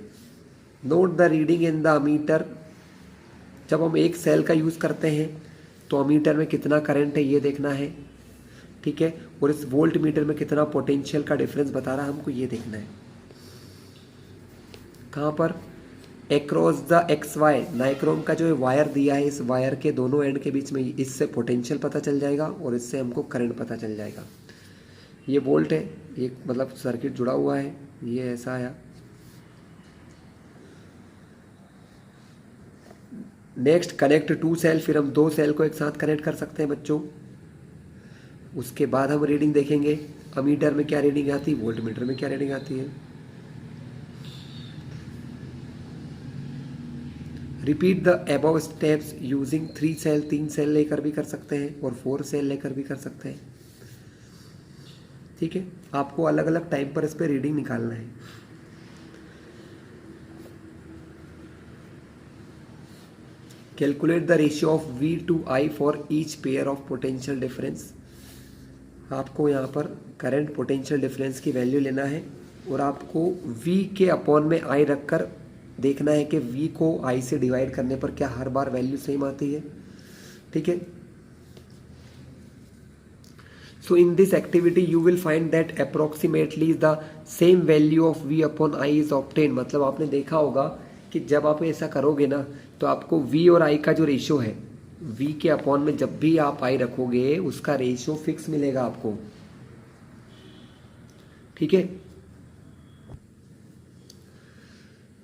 Note the reading in the ammeter. जब हम एक सेल का यूज़ करते हैं तो अमीटर में कितना करंट है ये देखना है। ठीक है, और इस वोल्ट मीटर में कितना पोटेंशियल का डिफरेंस बता रहा है हमको ये देखना है। कहाँ पर? Across the X Y, nichrome का जो वायर दिया है, इस वायर के दोनों एंड के बीच में, इससे पोटेंशियल पता चल जाएगा और इससे हमको करंट पता चल जाएगा। ये वोल्ट है, ये मतलब सर्किट जुड़ा हुआ है, ये ऐसा आया। नेक्स्ट कनेक्ट 2 सेल, फिर हम 2 सेल को एक साथ कनेक्ट कर सकते हैं बच्चों। उसके बाद हम रीडिंग देखेंगे, अमीटर में क्या रीडिंग आती है, वोल्ट मीटर में क्या रीडिंग आती है। Repeat the above steps using 3 cell, 3 cell लेकर भी कर सकते हैं और 4 सेल लेकर भी कर सकते हैं। ठीक है, आपको अलग अलग टाइम पर इस पर रीडिंग निकालना है। Calculate the ratio of V to I for each pair of potential difference. आपको यहाँ पर करंट पोटेंशियल डिफरेंस की वैल्यू लेना है और आपको V के अपॉन में I रखकर देखना है कि V को I से डिवाइड करने पर क्या हर बार वैल्यू सेम आती है। ठीक है, so in this activity you will find that approximately the same value of V upon I is obtained। मतलब आपने देखा होगा कि जब आप ऐसा करोगे ना तो आपको V और I का जो रेशियो है V के अपॉन में जब भी आप I रखोगे उसका रेशियो फिक्स मिलेगा आपको, ठीक है।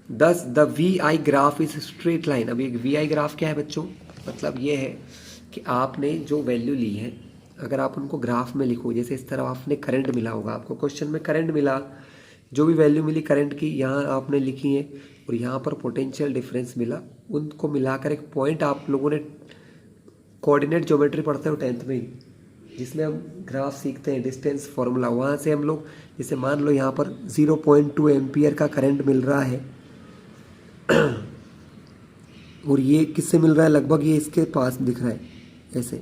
Thus the V I graph is straight line. अब एक वी आई ग्राफ क्या है बच्चों, मतलब ये है कि आपने जो वैल्यू ली है अगर आप उनको ग्राफ में लिखो, जैसे इस तरह आपने करंट मिला होगा, आपको क्वेश्चन में करंट मिला, जो भी वैल्यू मिली करंट की यहाँ आपने लिखी है, और यहाँ पर पोटेंशियल डिफरेंस मिला, उनको मिलाकर एक पॉइंट, आप लोगों ने कोऑर्डिनेट ज्योमेट्री पढ़ते हो 10th में ही, जिसमें हम ग्राफ सीखते हैं, डिस्टेंस फॉर्मूला, वहाँ से हम लोग जैसे मान लो यहाँ पर 0.2 एम्पियर का करंट मिल रहा है और ये किससे मिल रहा है, लगभग ये इसके पास दिख रहा है ऐसे,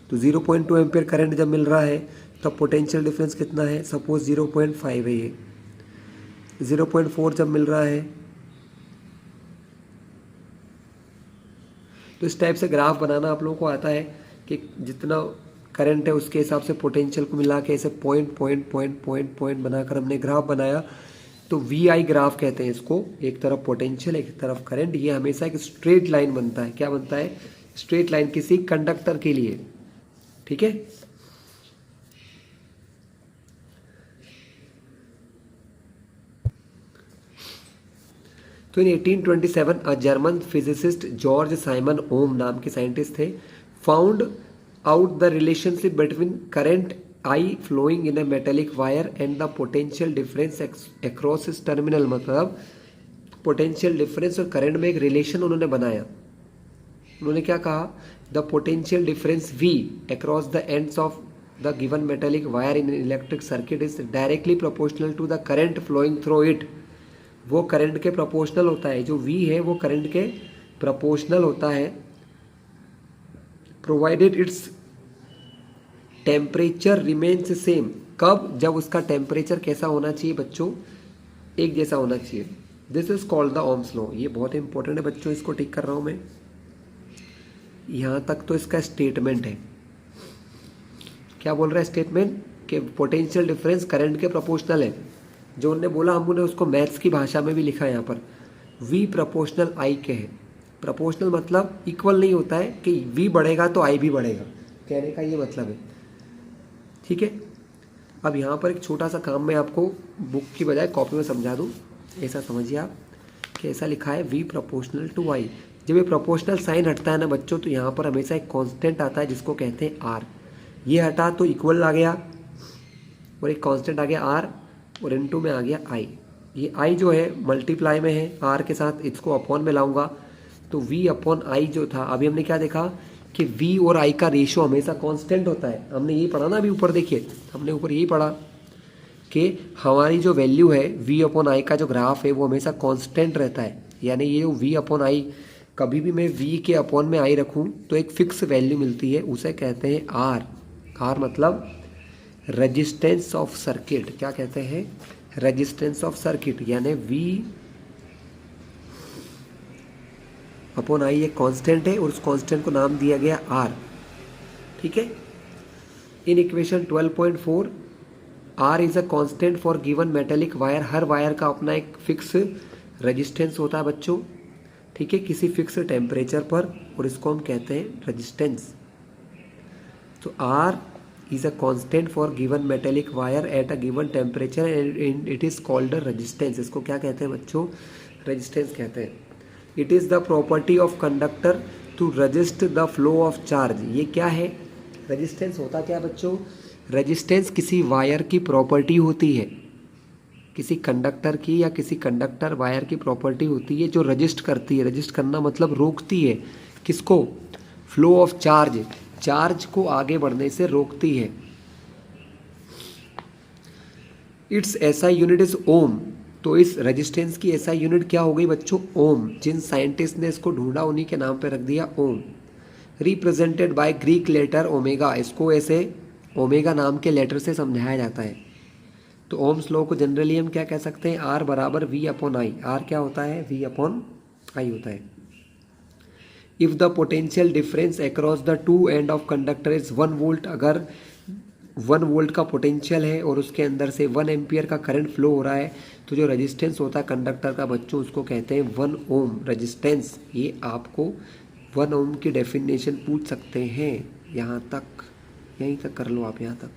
तो 0.2 एम्पियर करंट जब मिल रहा है तब पोटेंशियल डिफरेंस कितना है, सपोज 0.5 है, ये 0.4 जब मिल रहा है, तो इस टाइप से ग्राफ बनाना आप लोगों को आता है कि जितना करंट है उसके हिसाब से पोटेंशियल को मिला के ऐसे point point point point point बनाकर हमने ग्राफ बनाया, तो वी आई ग्राफ कहते हैं इसको। एक तरफ पोटेंशियल एक तरफ करंट, ये हमेशा एक स्ट्रेट लाइन बनता है। क्या बनता है, स्ट्रेट लाइन किसी कंडक्टर के लिए, ठीक है। तो in 1827 a German physicist George Simon Ohm नाम के साइंटिस्ट थे, found out the relationship between current I flowing in a metallic wire and the potential difference across its terminal. मतलब पोटेंशियल डिफरेंस और करंट में एक रिलेशन उन्होंने बनाया। उन्होंने क्या कहा, the potential difference V across the ends of the given metallic wire in electric circuit is directly proportional to the current flowing through it. वो करंट के प्रोपोर्शनल होता है, जो V है वो करंट के प्रोपोर्शनल होता है, provided its temperature remains same. कब, जब उसका टेम्परेचर कैसा होना चाहिए बच्चों, एक जैसा होना चाहिए। This is called the Ohm's law. ये बहुत इंपॉर्टेंट है बच्चों, इसको टिक कर रहा हूं मैं। यहाँ तक तो इसका स्टेटमेंट है। क्या बोल रहा है स्टेटमेंट, कि पोटेंशियल डिफरेंस करंट के प्रोपोर्शनल है। जो उन्होंने बोला हमने उसको मैथ्स की भाषा में भी लिखा है यहाँ पर, V प्रोपोर्शनल I के है। प्रोपोर्शनल मतलब इक्वल नहीं होता है कि V बढ़ेगा तो I भी बढ़ेगा, कहने का ये मतलब है, ठीक है। अब यहाँ पर एक छोटा सा काम मैं आपको बुक की बजाय कॉपी में समझा दूँ। ऐसा समझिए आप कि ऐसा लिखा है V प्रोपोर्शनल टू I। जब ये प्रोपोर्शनल साइन हटता है ना बच्चों, तो यहाँ पर हमेशा एक कांस्टेंट आता है जिसको कहते हैं R। ये हटा तो इक्वल आ गया और एक कांस्टेंट आ गया R, और इनटू में आ गया I। ये I जो है मल्टीप्लाई में है R के साथ, इसको अपॉन में लाऊंगा तो V अपॉन I जो था, अभी हमने क्या देखा कि V और I का रेशियो हमेशा कांस्टेंट होता है। हमने यही पढ़ा ना अभी ऊपर, देखिए हमने ऊपर यही पढ़ा कि हमारी जो वैल्यू है V अपॉन I का जो ग्राफ है वो हमेशा कांस्टेंट रहता है। यानी ये V अपॉन I, कभी भी मैं V के अपॉन में I रखूँ तो एक फिक्स वैल्यू मिलती है, उसे कहते हैं R। R मतलब रेजिस्टेंस ऑफ सर्किट। क्या कहते हैं, रेजिस्टेंस ऑफ सर्किट। यानी V अपॉन I एक कांस्टेंट है और उस कांस्टेंट को नाम दिया गया R, ठीक है। In equation 12.4 R is a constant for given metallic wire. Her wire का अपना एक फिक्स रेजिस्टेंस होता है बच्चों, ठीक है, किसी फिक्स टेम्परेचर पर, और इसको हम कहते हैं रेजिस्टेंस। तो R is a constant for given metallic wire at a given temperature and it is called a resistance। इसको क्या कहते हैं बच्चों, रेजिस्टेंस कहते हैं। It is the property of conductor to resist the flow of charge। ये क्या है, रेजिस्टेंस होता क्या है बच्चों, रेजिस्टेंस किसी वायर की प्रॉपर्टी होती है, किसी कंडक्टर की या किसी कंडक्टर वायर की प्रॉपर्टी होती है जो रजिस्ट करती है। रजिस्ट करना मतलब रोकती है, किसको, फ्लो ऑफ चार्ज, चार्ज को आगे बढ़ने से रोकती है। इट्स एसआई यूनिट इज ओम। तो इस रेजिस्टेंस की एसआई यूनिट क्या हो गई बच्चों, ओम। जिन साइंटिस्ट ने इसको ढूंढा उन्हीं के नाम पे रख दिया Ohm. Represented by Greek letter omega. इसको ऐसे ओमेगा नाम के लेटर से समझाया जाता है। तो ओम्स लॉ को जनरली हम क्या कह सकते हैं, आर बराबर V अपॉन आई। आर क्या होता है, V अपॉन आई होता है। If the potential difference across the two end of conductor is 1 volt. अगर 1 वोल्ट का पोटेंशियल है और उसके अंदर से 1 एम्पियर का करंट फ्लो हो रहा है, तो जो रेजिस्टेंस होता है कंडक्टर का बच्चों उसको कहते हैं 1 ओम रेजिस्टेंस। ये आपको 1 ओम की डेफिनेशन पूछ सकते हैं। यहाँ तक, यहीं तक कर लो आप, यहाँ तक।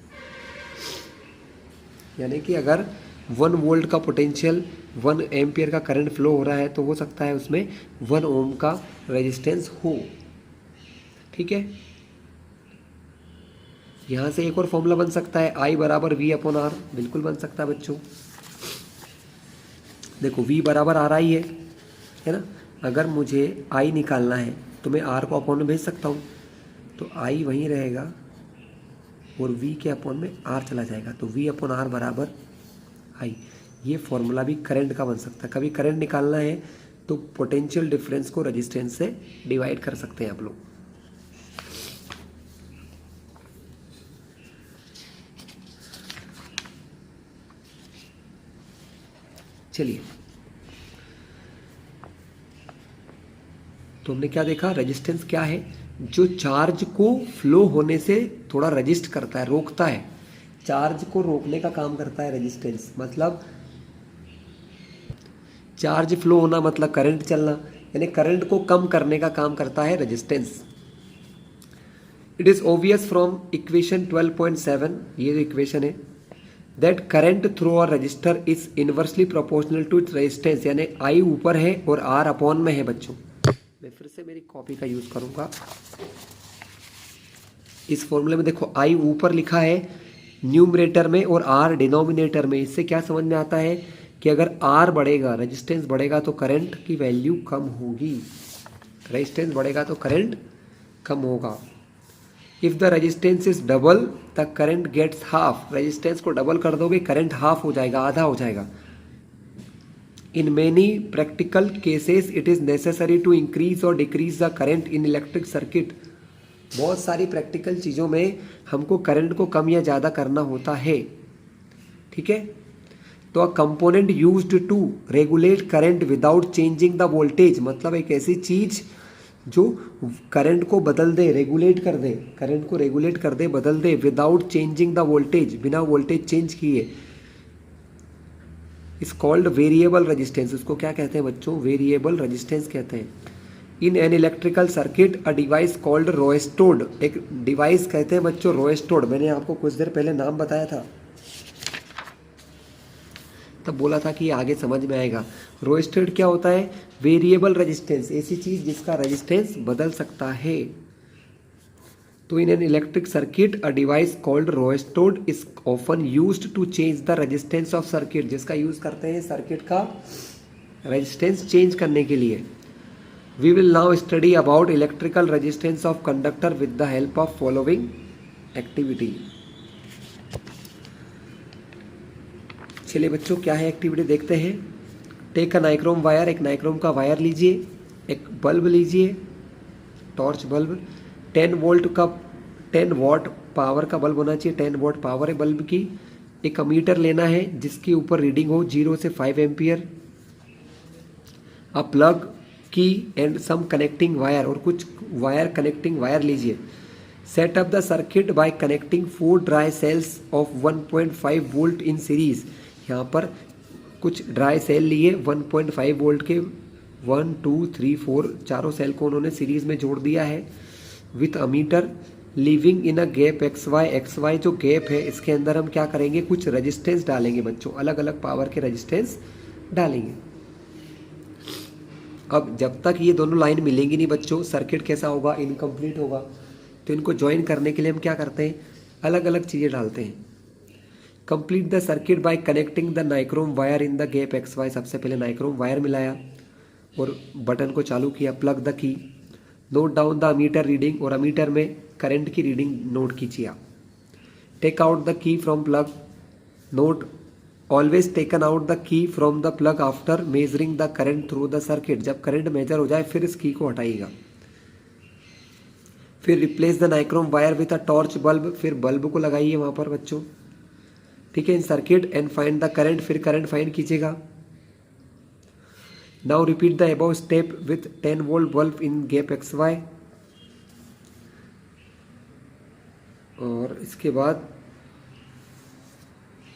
यानी कि अगर 1 वोल्ट का पोटेंशियल 1 एम्पियर का करंट फ्लो हो रहा है तो हो सकता है उसमें 1 ओम का रेजिस्टेंस हो। ठीक है, यहाँ से एक और फॉर्मूला बन सकता है I बराबर V अपॉन R, बिल्कुल बन सकता है बच्चों। देखो V बराबर R I है ना। अगर मुझे I निकालना है तो मैं R को अपॉन में भेज सकता हूँ, तो I वहीं रहेगा और V के अपॉन में R चला जाएगा, तो V अपॉन R बराबर I। ये फॉर्मूला भी करंट का बन सकता है। कभी करंट निकालना है तो पोटेंशियल डिफरेंस को रेजिस्टेंस से डिवाइड कर सकते हैं आप लोग। चलिए, तो हमने क्या देखा, रेजिस्टेंस क्या है, जो चार्ज को फ्लो होने से थोड़ा रजिस्ट करता है, रोकता है, चार्ज को रोकने का काम करता है रेजिस्टेंस। मतलब चार्ज फ्लो होना मतलब करंट चलना, यानी करंट को कम करने का काम करता है resistance. It is obvious from equation 12.7, ये जो इक्वेशन है, that current through a resistor is inversely proportional to its resistance, यानी I ऊपर है और R अपॉन में है बच्चों। मैं फिर से मेरी कॉपी का यूज करूंगा। इस फॉर्मूले में देखो I ऊपर लिखा है न्यूमरेटर में और R डिनोमिनेटर में। इससे क्या समझ में आता है कि अगर R बढ़ेगा, रेजिस्टेंस बढ़ेगा, तो करंट की वैल्यू कम होगी। रेजिस्टेंस बढ़ेगा तो करंट कम होगा। If the resistance is double the current gets half, resistance को डबल कर दोगे करंट हाफ हो जाएगा, आधा हो जाएगा। In many practical cases it is necessary to increase or decrease the current in electric circuit. बहुत सारी प्रैक्टिकल चीज़ों में हमको करंट को कम या ज़्यादा करना होता है। ठीक है, तो a component used to regulate current without changing the voltage, मतलब एक ऐसी चीज जो करंट को बदल दे, रेगुलेट कर दे, करंट को रेगुलेट कर दे, बदल दे, विदाउट चेंजिंग द वोल्टेज, बिना वोल्टेज चेंज किए, इज कॉल्ड वेरिएबल रेजिस्टेंस। उसको क्या कहते हैं बच्चों, वेरिएबल रेजिस्टेंस कहते हैं। In an electrical circuit a device called rheostat, एक डिवाइस कहते हैं बच्चों रोएस्टोड। मैंने आपको कुछ देर पहले नाम बताया था, तब बोला था कि ये आगे समझ में आएगा। रोएस्टोड क्या होता है, वेरिएबल रेजिस्टेंस, ऐसी चीज जिसका रेजिस्टेंस बदल सकता है। तो in an electric circuit a device called rheostat is often used to change the resistance of circuit, जिसका यूज करते हैं सर्किट का रेजिस्टेंस चेंज करने के लिए। We will now study about electrical resistance of conductor with the help of following activity. चलिए बच्चों, क्या है एक्टिविटी देखते हैं। टेक अ नाइक्रोम वायर, एक नाइक्रोम का वायर लीजिए, एक बल्ब लीजिए, टॉर्च बल्ब, 10 वोल्ट का 10 वॉट पावर का बल्ब होना चाहिए, 10 वॉट पावर है बल्ब की। एक अमीटर लेना है जिसके ऊपर रीडिंग हो 0 से 5 ampere. A plug key and some connecting wire, और कुछ वायर कनेक्टिंग वायर लीजिए। Set up the circuit by connecting 4 dry cells of 1.5 volt in series. यहाँ पर कुछ ड्राई सेल लिए 1.5 वोल्ट के, 1 2 3 4 चारों सेल को उन्होंने सीरीज में जोड़ दिया है with ammeter, living in a gap XY। XY जो गैप है इसके अंदर हम क्या करेंगे, कुछ रेजिस्टेंस डालेंगे बच्चों, अलग अलग पावर के रेजिस्टेंस डालेंगे। अब जब तक ये दोनों लाइन मिलेंगी नहीं बच्चों, सर्किट कैसा होगा, इनकम्प्लीट होगा। तो इनको ज्वाइन करने के लिए हम क्या करते हैं, अलग अलग चीज़ें डालते हैं। Complete the circuit by connecting the nichrome wire in the gap XY। सबसे पहले नाइक्रोम वायर मिलाया और बटन को चालू किया। Plug the key, note down the ammeter reading, और अमीटर में करंट की रीडिंग नोट कीजिए आप। Take out the key from plug, note always taken out the key from the plug after measuring the current through the circuit. जब करंट मेजर हो जाए फिर इस की को हटाइएगा। फिर replace the nichrome wire with a torch bulb, फिर बल्ब को लगाइए वहां पर बच्चों। ठीक है, in circuit and find the current, फिर करंट फाइंड कीजिएगा। Now repeat the above step with 10 volt bulb in gap XY। और इसके बाद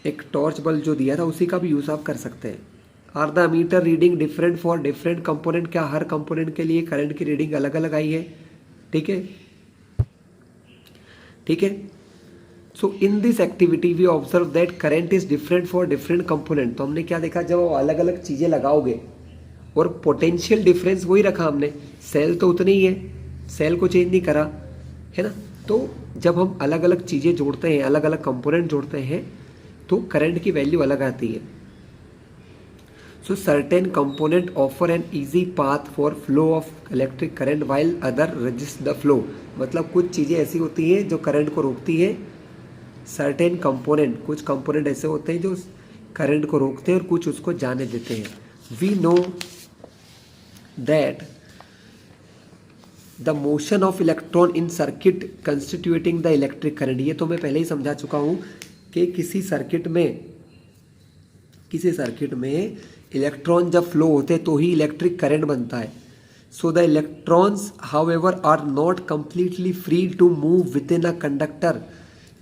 एक टॉर्च बल्ब जो दिया था उसी का भी यूज़ आप कर सकते हैं। Are the meter reading different for different component, क्या हर कंपोनेंट के लिए करंट की रीडिंग अलग अलग आई है? ठीक है, ठीक है। So in this activity we observe that current is different for different component. तो हमने क्या देखा, जब आप अलग अलग चीज़ें लगाओगे और पोटेंशियल डिफरेंस वही रखा हमने, सेल तो उतनी ही है, सेल को चेंज नहीं करा, है ना। तो जब हम अलग अलग चीज़ें जोड़ते हैं, अलग अलग कंपोनेंट जोड़ते हैं, तो करंट की वैल्यू अलग आती है। सो certain component offer an easy path for flow of electric current while other resist the flow. मतलब कुछ चीज़ें ऐसी होती हैं जो करंट को रोकती है, सर्टेन कंपोनेंट, कुछ कंपोनेंट ऐसे होते हैं जो करंट को रोकते हैं और कुछ उसको जाने देते हैं। We know that the motion of electron in circuit constituting the electric current. ये तो मैं पहले ही समझा चुका हूँ कि किसी सर्किट में इलेक्ट्रॉन जब फ्लो होते हैं तो ही इलेक्ट्रिक करंट बनता है। So the electrons however are not completely free to move within a conductor.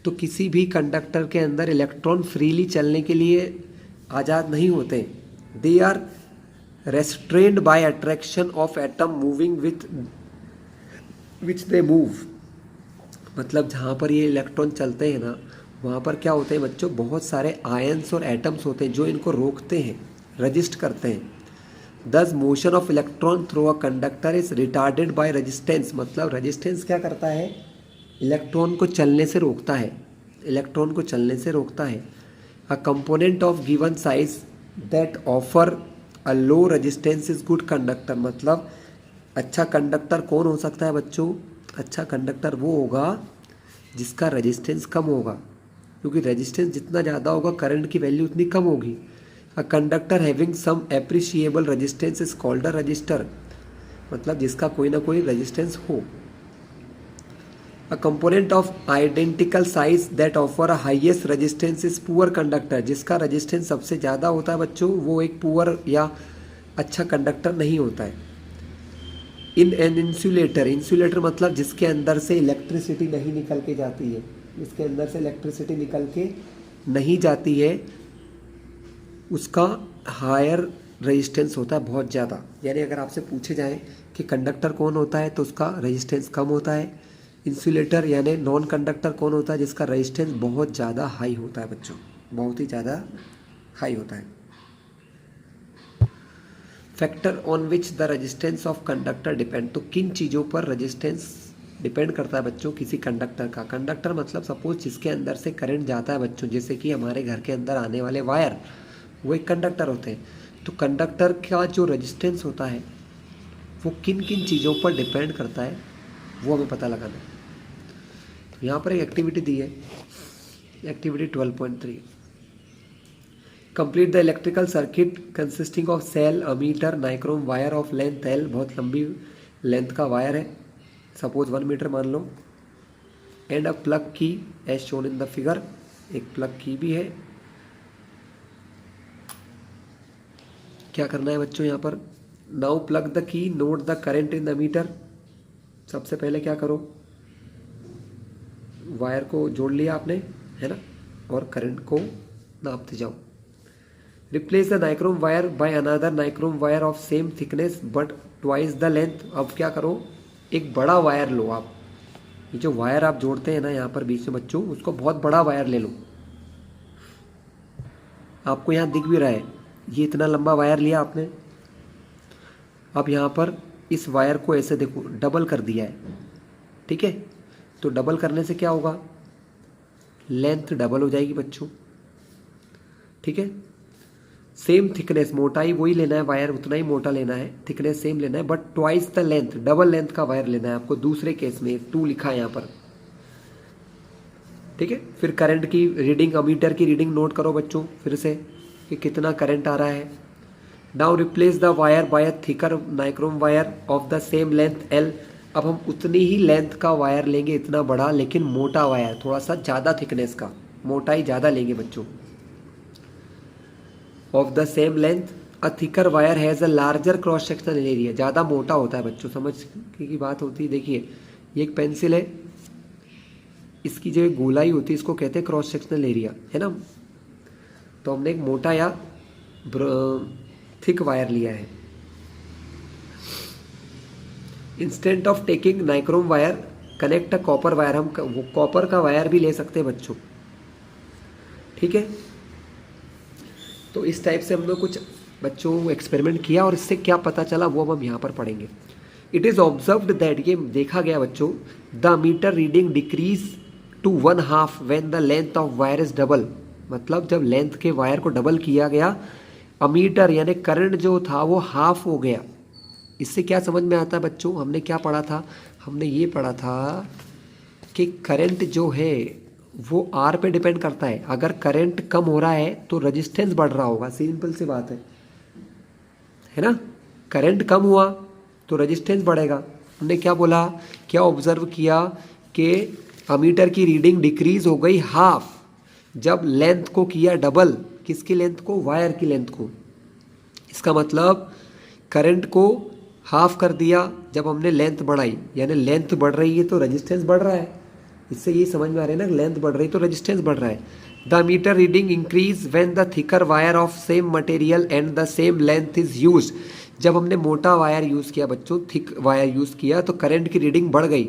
तो किसी भी कंडक्टर के अंदर इलेक्ट्रॉन फ्रीली चलने के लिए आज़ाद नहीं होते। They are restrained by attraction of atom moving with which they move. मतलब जहाँ पर ये इलेक्ट्रॉन चलते हैं ना, वहाँ पर क्या होते हैं बच्चों, बहुत सारे आयंस और एटम्स होते हैं जो इनको रोकते हैं, रजिस्ट करते हैं। दस motion of electron through a conductor is retarded by resistance. मतलब रेजिस्टेंस क्या करता है, इलेक्ट्रॉन को चलने से रोकता है, इलेक्ट्रॉन को चलने से रोकता है। अ component of given size that offer a low resistance is good conductor. मतलब अच्छा कंडक्टर कौन हो सकता है बच्चों, अच्छा कंडक्टर वो होगा जिसका रेजिस्टेंस कम होगा, क्योंकि रेजिस्टेंस जितना ज़्यादा होगा करंट की वैल्यू उतनी कम होगी। A conductor having some appreciable resistance is called a resistor. मतलब जिसका कोई ना कोई रेजिस्टेंस हो। A component of identical size that offer a highest resistance is poor conductor. जिसका रेजिस्टेंस सबसे ज़्यादा होता है बच्चों, वो एक पुअर या अच्छा कंडक्टर नहीं होता है। इन एन इंसुलेटर, इंसुलेटर मतलब जिसके अंदर से इलेक्ट्रिसिटी नहीं निकल के जाती है, जिसके अंदर से इलेक्ट्रिसिटी निकल के नहीं जाती है, उसका हायर रेजिस्टेंस होता है, बहुत ज़्यादा। यानी अगर आपसे पूछे जाए कि कंडक्टर कौन होता है तो उसका रेजिस्टेंस कम होता है। इंसुलेटर यानी नॉन कंडक्टर कौन होता है, जिसका रेजिस्टेंस बहुत ज़्यादा हाई होता है बच्चों, बहुत ही ज़्यादा हाई होता है। Factor on which the resistance of conductor depend. तो किन चीज़ों पर रेजिस्टेंस डिपेंड करता है बच्चों किसी कंडक्टर का। कंडक्टर मतलब सपोज जिसके अंदर से करंट जाता है बच्चों, जैसे कि हमारे घर के अंदर आने वाले वायर, वो एक कंडक्टर होते हैं। तो कंडक्टर का जो रेजिस्टेंस होता है वो किन किन चीज़ों पर डिपेंड करता है, वो हमें पता लगाना है। तो यहाँ पर एक एक्टिविटी दी है, activity 12.3। Complete the electrical circuit consisting of cell, ammeter, nichrome wire of length L. बहुत लंबी लेंथ का वायर है, सपोज 1 मीटर मान लो। And a plug key as shown in the figure. एक प्लग की भी है। क्या करना है बच्चों यहाँ पर, now plug the key, note the current in the meter. सबसे पहले क्या करो, वायर को जोड़ लिया आपने, है ना, और करंट को नापते जाओ। Replace the nichrome wire by another nichrome wire of same thickness but twice the length. अब क्या करो, एक बड़ा वायर लो आप। ये जो वायर आप जोड़ते हैं ना यहाँ पर बीच में बच्चों, उसको बहुत बड़ा वायर ले लो। आपको यहाँ दिख भी रहा है, ये इतना लंबा वायर लिया आपने। अब यहाँ पर इस वायर को ऐसे देखो डबल कर दिया है, ठीक है। तो डबल करने से क्या होगा, लेंथ डबल हो जाएगी बच्चों, ठीक है। सेम थिकनेस, मोटाई वही लेना है, वायर उतना ही मोटा लेना है, थिकनेस सेम लेना है, but twice the length, double length का वायर लेना है आपको। दूसरे केस में 2 लिखा है यहाँ पर, ठीक है। फिर करंट की रीडिंग, अमीटर की रीडिंग नोट करो बच्चों फिर से कि कितना करंट आ रहा है। Now replace the wire by a thicker nichrome wire of the same length L. अब हम उतनी ही लेंथ का वायर लेंगे, इतना बड़ा लेकिन मोटा वायर, थोड़ा सा ज़्यादा थिकनेस का, मोटाई ज़्यादा लेंगे बच्चों। Of the same length a thicker wire has a larger cross sectional area. ज़्यादा मोटा होता है बच्चों, समझ की बात होती है। देखिए ये एक पेंसिल है, इसकी जो गोलाई होती है इसको कहते हैं क्रॉस सेक्शनल एरिया, है ना। तो हमने एक मोटा या थिक वायर लिया है। Instant of taking nichrome wire connect a copper wire, हम वो कॉपर का वायर भी ले सकते हैं बच्चों, ठीक है। तो इस टाइप से हमने कुछ बच्चों एक्सपेरिमेंट किया और इससे क्या पता चला वो अब हम यहाँ पर पढ़ेंगे। इट इज़ ऑब्जर्व्ड दैट, ये देखा गया बच्चों, the meter reading decrease to 1/2 when the length of wire is double, मतलब जब लेंथ के वायर को डबल किया गया, अमीटर यानी करंट जो था वो हाफ हो गया। इससे क्या समझ में आता है बच्चों, हमने क्या पढ़ा था, हमने ये पढ़ा था कि करंट जो है वो आर पे डिपेंड करता है। अगर करंट कम हो रहा है तो रेजिस्टेंस बढ़ रहा होगा, सिंपल सी बात है ना। करंट कम हुआ तो रेजिस्टेंस बढ़ेगा। हमने क्या बोला, क्या ऑब्जर्व किया कि अमीटर की रीडिंग डिक्रीज हो गई हाफ जब लेंथ को किया डबल। किसकी लेंथ को, वायर की लेंथ को। इसका मतलब करंट को हाफ कर दिया जब हमने लेंथ बढ़ाई, यानी लेंथ बढ़ रही है तो रेजिस्टेंस बढ़ रहा है। इससे ये समझ में आ रहा है ना, लेंथ बढ़ रही तो रेजिस्टेंस बढ़ रहा है। The meter reading increase when the thicker wire of same material and the same length is used. जब हमने मोटा वायर यूज़ किया बच्चों, थिक वायर यूज़ किया, तो करंट की रीडिंग बढ़ गई।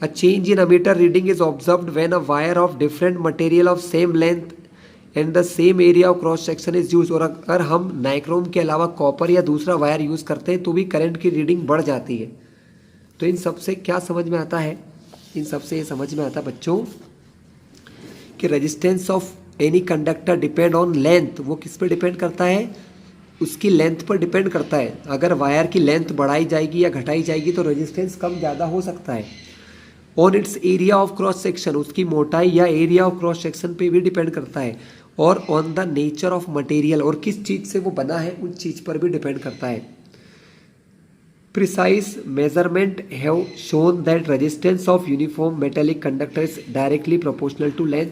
A change in ammeter reading is observed when a wire of different material of same length and the same area of cross section is use. और अगर हम नाइक्रोम के अलावा कॉपर या दूसरा वायर यूज़ करते हैं तो भी करंट की रीडिंग बढ़ जाती है। तो इन सब से क्या समझ में आता है, इन सब से ये समझ में आता है बच्चों कि resistance of any conductor depend on length. वो किस पे डिपेंड करता है, उसकी लेंथ पर डिपेंड करता है। अगर वायर की लेंथ बढ़ाई जाएगी या घटाई जाएगी तो रेजिस्टेंस कम ज़्यादा हो सकता है। On it's area of cross section, उसकी मोटाई या एरिया ऑफ क्रॉस सेक्शन पे भी डिपेंड करता है। और on the nature of material, और किस चीज़ से वो बना है उन चीज़ पर भी डिपेंड करता है। Precise measurement have shown that resistance of uniform metallic conductor is directly proportional to length.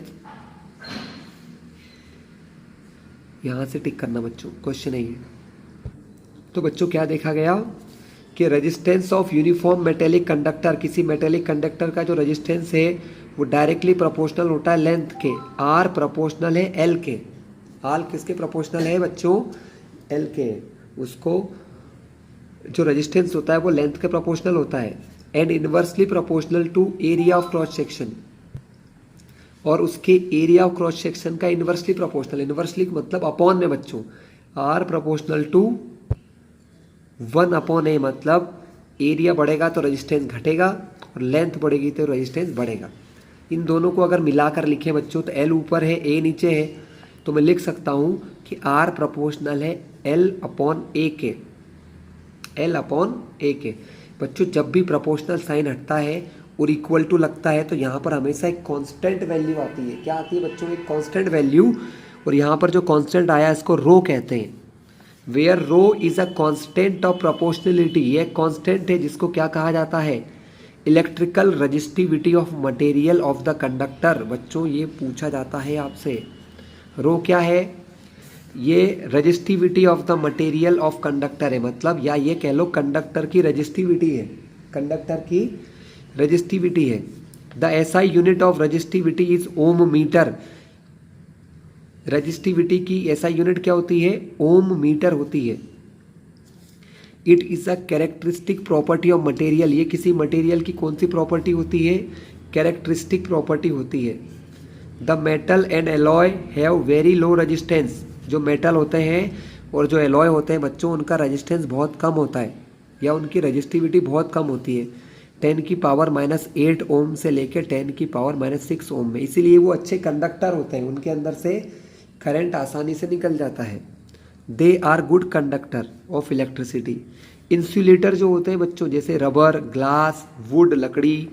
यहाँ से टिक करना बच्चों, क्वेश्चन है ये। तो बच्चों क्या देखा गया कि resistance of uniform metallic conductor, किसी मेटेलिक कंडक्टर का जो रेजिस्टेंस है वो डायरेक्टली प्रोपोर्शनल होता है लेंथ के। आर प्रोपोर्शनल है एल के। आर किसके प्रोपोर्शनल है बच्चों, एल के। उसको जो रेजिस्टेंस होता है वो लेंथ के प्रोपोर्शनल होता है। And inversely proportional to area of cross section, और उसके एरिया ऑफ क्रॉस सेक्शन का इनवर्सली प्रोपोर्शनल। इनवर्सली मतलब अपॉन में बच्चों, आर प्रोपोर्शनल टू 1/a, मतलब एरिया बढ़ेगा तो रेजिस्टेंस घटेगा और लेंथ बढ़ेगी तो रेजिस्टेंस बढ़ेगा। इन दोनों को अगर मिलाकर लिखें बच्चों तो एल ऊपर है ए नीचे है, तो मैं लिख सकता हूँ कि आर प्रोपोर्शनल है L/A के। L/A के बच्चों, जब भी प्रोपोर्शनल साइन हटता है और इक्वल टू लगता है तो यहाँ पर हमेशा एक कांस्टेंट वैल्यू आती है। क्या आती है बच्चों, एक कांस्टेंट वैल्यू। और यहाँ पर जो कांस्टेंट आया इसको रो कहते हैं। Where rho is a constant of proportionality, ये कांस्टेंट है जिसको क्या कहा जाता है, electrical resistivity of material of the conductor. बच्चों ये पूछा जाता है आपसे, रो क्या है, ये resistivity of the material of conductor है, मतलब या ये कह लो कंडक्टर की रजिस्टिविटी है, कंडक्टर की रजिस्टिविटी है। The SI unit of resistivity is ohm metre. Resistivity की एसआई यूनिट क्या होती है, ओम मीटर होती है। It is a characteristic property of material, ये किसी मटेरियल की कौन सी प्रॉपर्टी होती है, कैरेक्टरिस्टिक प्रॉपर्टी होती है। The metal and alloy have very low resistance, जो मेटल होते हैं और जो एलॉय होते हैं बच्चों उनका रेजिस्टेंस बहुत कम होता है या उनकी रजिस्टिविटी बहुत कम होती है, 10⁻⁸ ओम से लेकर 10⁻�6 ओम में। इसीलिए वो अच्छे कंडक्टर होते हैं, उनके अंदर से करंट आसानी से निकल जाता है। They are good conductor of electricity. Insulator जो होते हैं बच्चों, जैसे रबर, ग्लास, वुड, लकड़ी,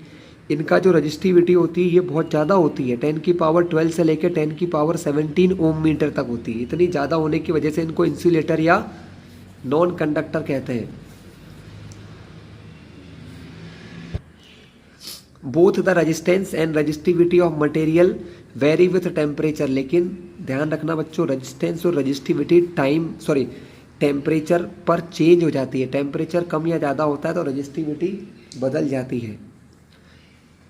इनका जो रजिस्टिविटी होती है ये बहुत ज़्यादा होती है, 10⁻12 से लेकर 10⁻17 ओम मीटर तक होती है। इतनी ज़्यादा होने की वजह से इनको इंसुलेटर या नॉन कंडक्टर कहते हैं। Both the resistance and resistivity of material very with temperature, लेकिन ध्यान रखना बच्चों, रेजिस्टेंस और रजिस्टिविटी टेम्परेचर पर चेंज हो जाती है। टेम्परेचर कम या ज़्यादा होता है तो रजिस्टिविटी बदल जाती है।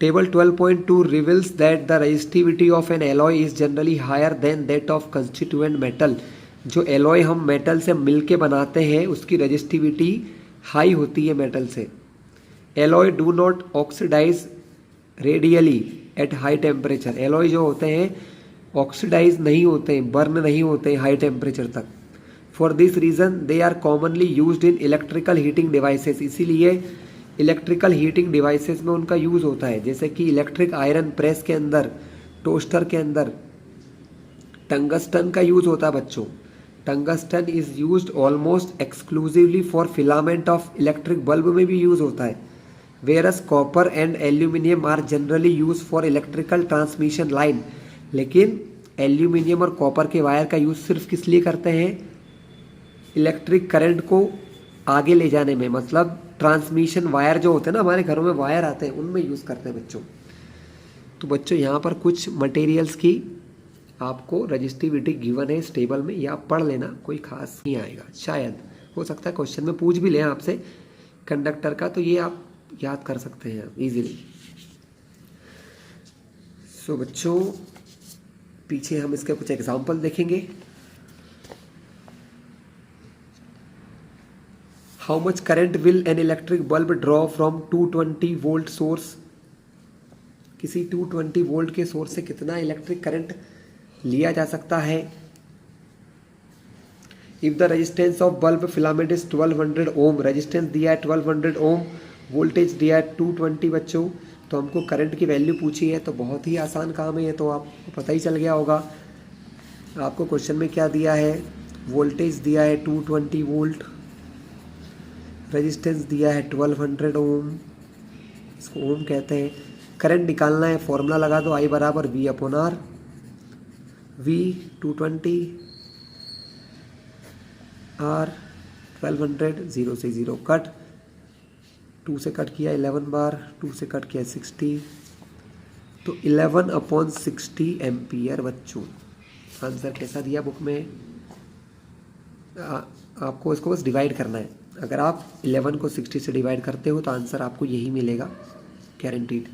Table 12.2 reveals that the resistivity of an alloy is generally higher than that of constituent metal. जो एलॉय हम मेटल से मिलके बनाते हैं उसकी रेजिस्टिविटी हाई होती है मेटल से. Alloy do not oxidize readily at high temperature. Alloy जो होते हैं ऑक्सीडाइज नहीं होते हैं, बर्न नहीं होते हैं हाई टेम्परेचर तक. For this reason they are commonly used in electrical heating devices. इसीलिए इलेक्ट्रिकल हीटिंग डिवाइसेस में उनका यूज़ होता है. जैसे कि इलेक्ट्रिक आयरन प्रेस के अंदर, टोस्टर के अंदर टंगस्टन का यूज़ होता है बच्चों. Tungsten is used almost exclusively for filament of electric bulb में भी यूज़ होता है. Whereas copper and aluminium are generally use for electrical transmission line. लेकिन एल्यूमिनियम और कॉपर के वायर का यूज़ सिर्फ किस लिए करते हैं? इलेक्ट्रिक करंट को आगे ले जाने में. मतलब ट्रांसमिशन वायर जो होते हैं ना, हमारे घरों में वायर आते हैं, उनमें यूज़ करते हैं बच्चों. तो बच्चों यहाँ पर कुछ मटेरियल्स की आपको रजिस्टिविटी गिवन है इस टेबल में, या आप पढ़ लेना, कोई खास नहीं आएगा. शायद हो सकता है क्वेश्चन में पूछ भी लें आपसे कंडक्टर का, तो ये आप याद कर सकते हैं इजीली. सो बच्चों पीछे हम इसके कुछ एग्जाम्पल देखेंगे. How much current will an electric bulb draw from 220 volt source. किसी 220 वोल्ट के सोर्स से कितना इलेक्ट्रिक करंट लिया जा सकता है. If the resistance of bulb filament is 1200 ohm. Resistance दिया है 1200 ओम, वोल्टेज दिया है 220 बच्चों. तो हमको करंट की वैल्यू पूछी है, तो बहुत ही आसान काम है ये, तो आपको पता ही चल गया होगा. आपको क्वेश्चन में क्या दिया है? वोल्टेज दिया है 220 वोल्ट, रेजिस्टेंस दिया है 1200 ओम, इसको ओम कहते हैं. करंट निकालना है, फॉर्मूला लगा दो, I बराबर V upon R. V 220, R 1200, 0 से 0 कट, 2 से कट किया 11 बार, 2 से कट किया 60, तो 11 अपॉन 60 एम्पियर बच्चों. आंसर कैसा दिया बुक में? आपको इसको बस डिवाइड करना है. अगर आप 11 को 60 से डिवाइड करते हो तो आंसर आपको यही मिलेगा, गारंटीड.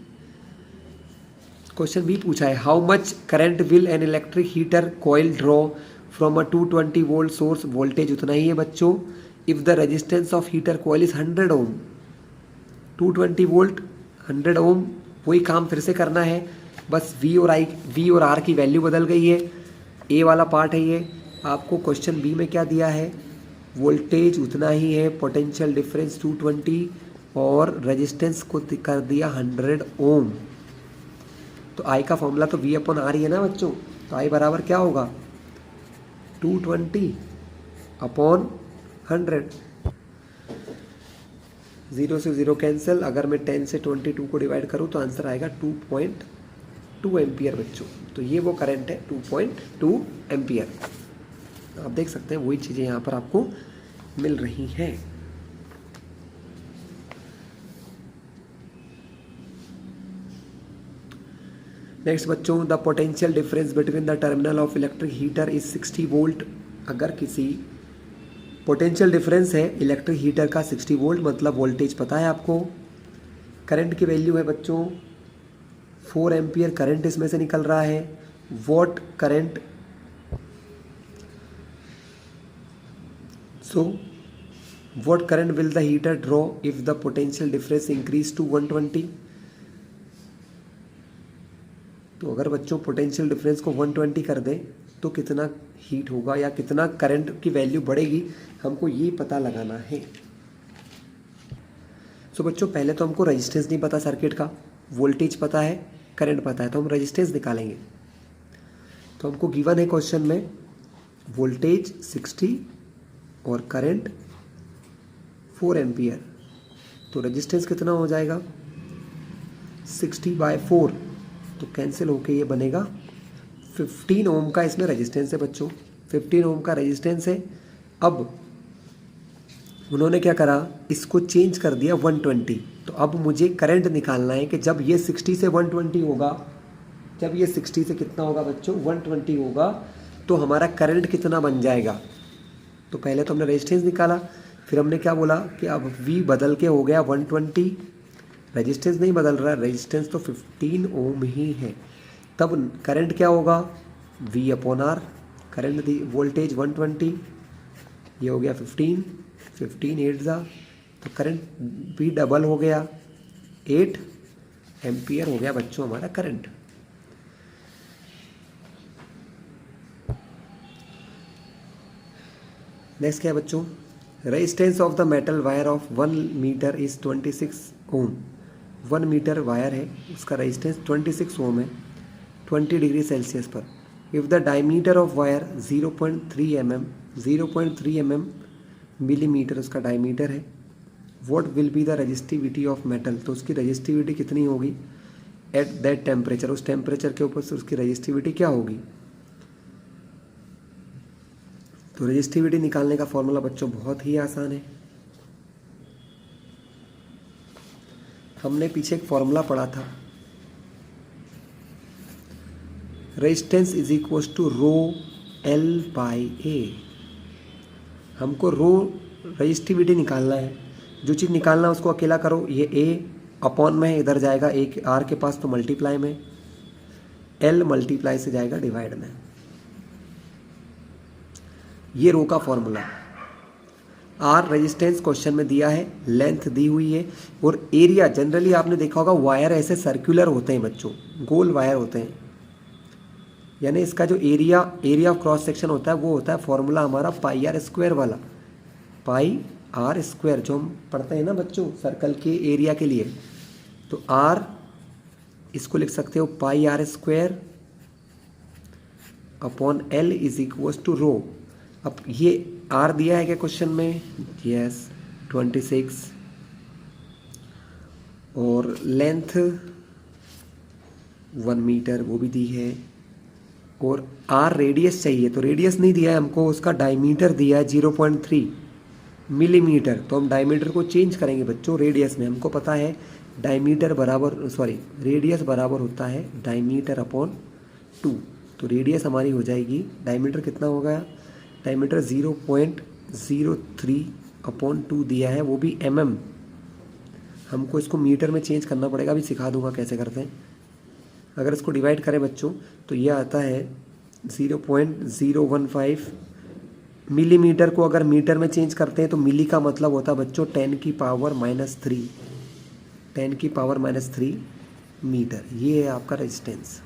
क्वेश्चन भी पूछा है, how much current will an electric heater coil draw from a 220 volt source. Voltage उतना ही है बच्चों. If the resistance of heater coil is 100 ohm. 220 volt 100 ohm, वही काम फिर से करना है, बस V और R की वैल्यू बदल गई है. ए वाला पार्ट है ये. आपको क्वेश्चन बी में क्या दिया है? वोल्टेज उतना ही है, पोटेंशियल डिफरेंस 220 और रेजिस्टेंस को कर दिया 100 ओम. तो I का फॉर्मूला तो V अपॉन R ही है ना बच्चों. तो I बराबर क्या होगा? 220 अपॉन 100. 0 से 0 कैंसिल. अगर मैं 10 से 22 को डिवाइड करूँ तो आंसर आएगा 2.2 एम्पियर बच्चों. तो ये वो करंट है 2.2 एम्पियर. आप देख सकते हैं वही चीज़ें यहाँ पर आपको मिल रही हैं. नेक्स्ट बच्चों, the potential difference between the terminal of electric heater is 60 volt. अगर किसी पोटेंशियल डिफरेंस है इलेक्ट्रिक हीटर का 60 वोल्ट, मतलब वोल्टेज पता है आपको. करंट की वैल्यू है बच्चों 4 एम्पियर करंट इसमें से निकल रहा है. What current, so what current will the heater draw if the potential difference increase to 120. तो अगर बच्चों पोटेंशियल डिफरेंस को 120 कर दें तो कितना हीट होगा या कितना करंट की वैल्यू बढ़ेगी, हमको ये पता लगाना है. सो बच्चों पहले तो हमको रेजिस्टेंस नहीं पता सर्किट का, वोल्टेज पता है, करंट पता है, तो हम रेजिस्टेंस निकालेंगे. तो हमको गिवन है क्वेश्चन में वोल्टेज 60 और करंट 4 एम्पियर. तो रेजिस्टेंस कितना हो जाएगा? 60/4. तो कैंसिल होके ये बनेगा 15 ओम का इसमें रेजिस्टेंस है बच्चों. 15 ओम का रेजिस्टेंस है. अब उन्होंने क्या करा, इसको चेंज कर दिया 120. तो अब मुझे करंट निकालना है कि जब ये 60 से 120 होगा, जब ये 60 से कितना होगा बच्चों? 120 होगा, तो हमारा करंट कितना बन जाएगा. तो पहले तो हमने रेजिस्टेंस निकाला, फिर हमने क्या बोला कि अब V बदल के हो गया 120 रेजिस्टेंस नहीं बदल रहा, रेजिस्टेंस तो 15 ओम ही है। तब करंट क्या होगा, V अपॉन आर। करंट दी वोल्टेज 120, ये हो गया 15 8 ज़ा, तो करंट भी डबल हो गया, 8 एम्पियर हो गया बच्चों हमारा करंट। नेक्स्ट क्या है बच्चों, resistance of the metal wire of 1 metre is 26 ohm. 1 metre wire है, उसका रेजिस्टेंस 26 ओम है 20 डिग्री सेल्सियस पर। If the diameter of wire 0.3 mm, 0.3 mm millimetre उसका डायमीटर है। What will be the resistivity of metal, तो उसकी रेजिस्टिविटी कितनी होगी एट दैट टेम्परेचर, उस टेम्परेचर के ऊपर से उसकी रेजिस्टिविटी क्या होगी। तो रेजिस्टिविटी निकालने का फॉर्मूला बच्चों बहुत ही आसान है। हमने पीछे एक फॉर्मूला पढ़ा था, resistance is equal to rho L by A. हमको रो रेजिस्टिविटी निकालना है, जो चीज़ निकालना है उसको अकेला करो। ये ए अपॉन में है, इधर जाएगा एक आर के पास तो मल्टीप्लाई में, एल मल्टीप्लाई से जाएगा डिवाइड में। ये रो का फॉर्मूला। आर रेजिस्टेंस क्वेश्चन में दिया है, लेंथ दी हुई है, और एरिया जनरली आपने देखा होगा वायर ऐसे सर्कुलर होते हैं बच्चों, गोल वायर होते हैं, यानी इसका जो एरिया ऑफ क्रॉस सेक्शन होता है वो होता है फॉर्मूला हमारा पाई आर स्क्वायर वाला, पाई आर स्क्वायर जो हम पढ़ते हैं ना बच्चों सर्कल के एरिया के लिए। तो आर इसको लिख सकते हो pi r square upon L is equal to rho. अब ये आर दिया है क्या क्वेश्चन में, यस 26, और लेंथ 1 मीटर वो भी दी है, और आर रेडियस चाहिए, तो रेडियस नहीं दिया है हमको, उसका डायमीटर दिया है 0.3 मिलीमीटर। तो हम डायमीटर को चेंज करेंगे बच्चों रेडियस में। हमको पता है डायमीटर बराबर रेडियस बराबर होता है डायमीटर अपॉन 2, तो रेडियस हमारी हो जाएगी, डायमीटर कितना होगा, डायमीटर 0.03 अपॉन 2 दिया है, वो भी mm। हमको इसको मीटर में चेंज करना पड़ेगा, अभी सिखा दूंगा कैसे करते हैं। अगर इसको डिवाइड करें बच्चों तो ये आता है 0.015। मिलीमीटर को अगर मीटर में चेंज करते हैं तो मिली का मतलब होता है बच्चों 10 की पावर -3, 10 की पावर -3 मीटर। ये है आपका रेजिस्टेंस।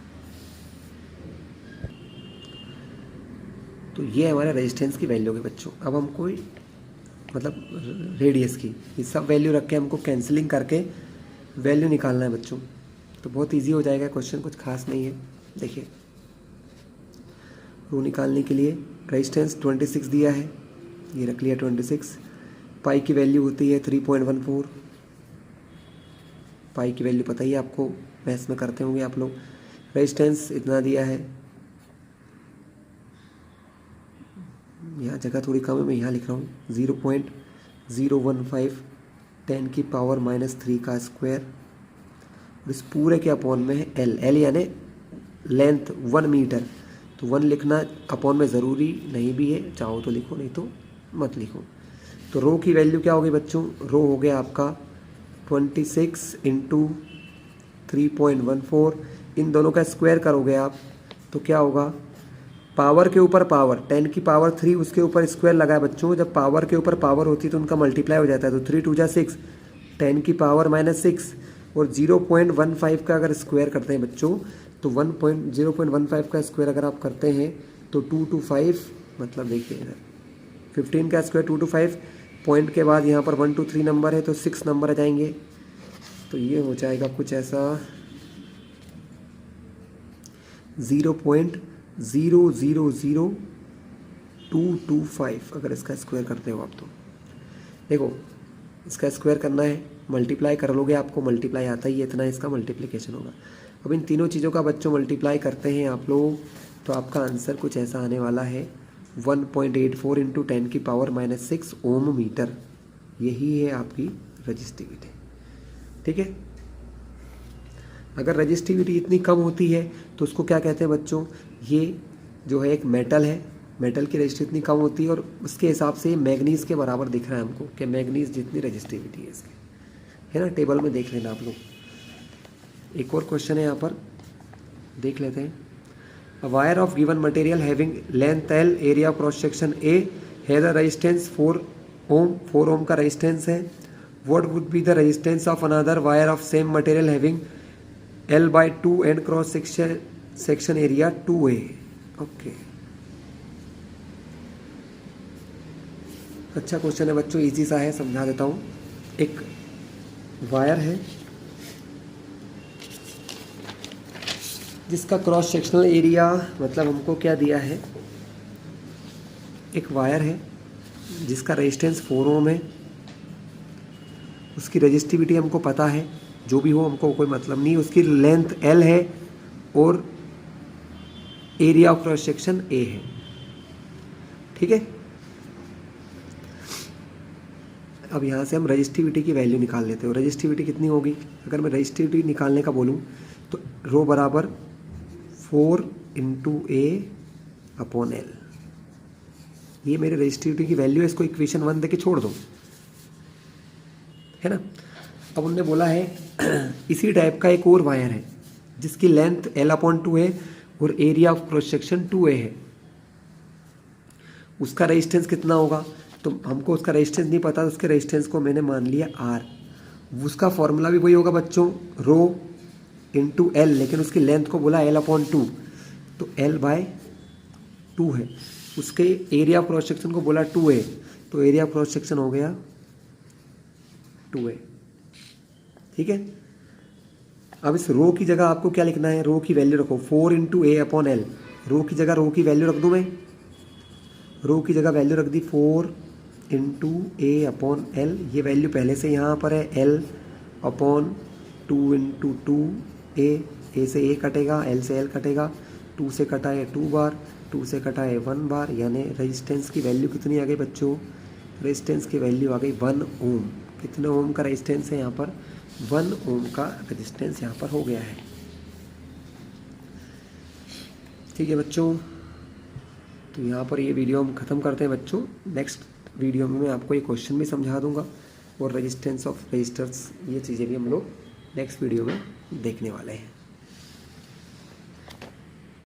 तो ये हमारे रेजिस्टेंस की वैल्यू है बच्चों। अब हमको मतलब रेडियस की ये सब वैल्यू रख के हमको कैंसिलिंग करके वैल्यू निकालना है बच्चों। तो बहुत इजी हो जाएगा क्वेश्चन, कुछ खास नहीं है। देखिए रो निकालने के लिए रेजिस्टेंस 26 दिया है, ये रख लिया 26। पाई की वैल्यू होती है 3.14, पाई की वैल्यू पता ही है आपको, मैथ्स में करते होंगे आप लोग। रेजिस्टेंस इतना दिया है, यहाँ जगह थोड़ी कम है मैं यहाँ लिख रहा हूँ 0.015 10 की पावर -3 का स्क्वायर, इस पूरे के अपॉन में है एल। एल यानी लेंथ 1 मीटर, तो 1 लिखना अपॉन में ज़रूरी नहीं भी है, चाहो तो लिखो नहीं तो मत लिखो। तो रो की वैल्यू क्या होगी बच्चों, रो हो गया आपका 26 इंटू 3.14, इन दोनों का स्क्वायर करोगे आप तो क्या होगा, पावर के ऊपर पावर 10 की पावर 3 उसके ऊपर स्क्वायर लगा है बच्चों। जब पावर के ऊपर पावर होती है तो उनका मल्टीप्लाई हो जाता है, तो 3 2 जा 6, 10 की पावर -6, और 0.15 का अगर स्क्वायर करते हैं बच्चों तो 0.15 का स्क्वायर अगर आप करते हैं तो 2 to 5, मतलब देखिए इधर 15 का स्क्वायर 2 to 5, पॉइंट के बाद यहाँ पर 1 2 3 नंबर है तो 6 नंबर आ जाएंगे। तो ये हो जाएगा कुछ ऐसा 0.000225 अगर इसका स्क्वायर करते हो आप। तो देखो इसका स्क्वायर करना है, मल्टीप्लाई कर लोगे, आपको मल्टीप्लाई आता ही है इतना, इसका मल्टीप्लिकेशन होगा। अब इन तीनों चीज़ों का बच्चों मल्टीप्लाई करते हैं आप लोग तो आपका आंसर कुछ ऐसा आने वाला है 1.84 इंटू 10 की पावर -6 ओम मीटर। यही है आपकी रजिस्टिविटी। ठीक है, अगर रजिस्टिविटी इतनी कम होती है तो उसको क्या कहते हैं बच्चों, ये जो है एक मेटल है, मेटल की रजिस्टिविटी इतनी कम होती है और उसके हिसाब से मैग्नीज के बराबर दिख रहा है हमको कि मैग्नीज जितनी रजिस्टिविटी है इसकी, है ना, टेबल में देख लेना आप लोग। एक और क्वेश्चन है यहाँ पर, देख लेते हैं। A wire of given material having length L, area cross section A, has a resistance 4 ओम, 4 ओम का रेजिस्टेंस है। What would be the resistance of another wire of same material having L/2 and cross section area 2A। Okay, अच्छा क्वेश्चन है बच्चों, इजी सा है, समझा देता हूँ। एक वायर है जिसका क्रॉस सेक्शनल एरिया, मतलब हमको क्या दिया है, एक वायर है जिसका रेजिस्टेंस 4 ओम है, उसकी रेजिस्टिविटी हमको पता है, जो भी हो हमको कोई मतलब नहीं, उसकी लेंथ L है और area of cross section A है। ठीक है, अब यहाँ से हम रेजिस्टिविटी की वैल्यू निकाल लेते हो। रेजिस्टिविटी कितनी होगी, अगर मैं रेजिस्टिविटी निकालने का बोलूँ तो रो बराबर 4 × A/L, ये मेरे रेजिस्टिविटी की वैल्यू है। इसको इक्वेशन 1 देके छोड़ दो, है ना। अब उनने बोला है इसी टाइप का एक और वायर है जिसकी लेंथ L/2 है और area of cross section 2A है। उसका रेजिस्टेंस कितना होगा, तो हमको उसका रेजिस्टेंस नहीं पता, उसके रेजिस्टेंस को मैंने मान लिया R। उसका फॉर्मूला भी वही होगा बच्चों, रो × L, लेकिन उसकी लेंथ को बोला L/2, तो L/2 है। उसके एरिया ऑफ क्रॉस सेक्शन को बोला 2A, तो एरिया ऑफ क्रॉस सेक्शन हो गया 2A। ठीक है, अब इस रो की जगह आपको क्या लिखना है, रो की वैल्यू रखो 4 × A/L। रो की जगह रो की वैल्यू रख दूँ मैं, रो की जगह वैल्यू रख दी 4 × A/L। ये वैल्यू पहले से यहाँ पर है, L/2 × 2A। A से A कटेगा, L से L कटेगा, 2 से कटा है 2 बार, 2 से कटा है 1 बार, यानी रेजिस्टेंस की वैल्यू कितनी आ गई बच्चों, रेजिस्टेंस की वैल्यू आ गई 1 ओम। कितने ओम का रेजिस्टेंस है यहाँ पर, 1 ओम का रेजिस्टेंस यहाँ पर हो गया है। ठीक है बच्चों, तो यहाँ पर ये वीडियो हम ख़त्म करते हैं बच्चों। नेक्स्ट वीडियो में मैं आपको ये क्वेश्चन भी समझा दूंगा और रेजिस्टेंस ऑफ रजिस्टर्स, ये चीज़ें भी हम लोग नेक्स्ट वीडियो में देखने वाले हैं।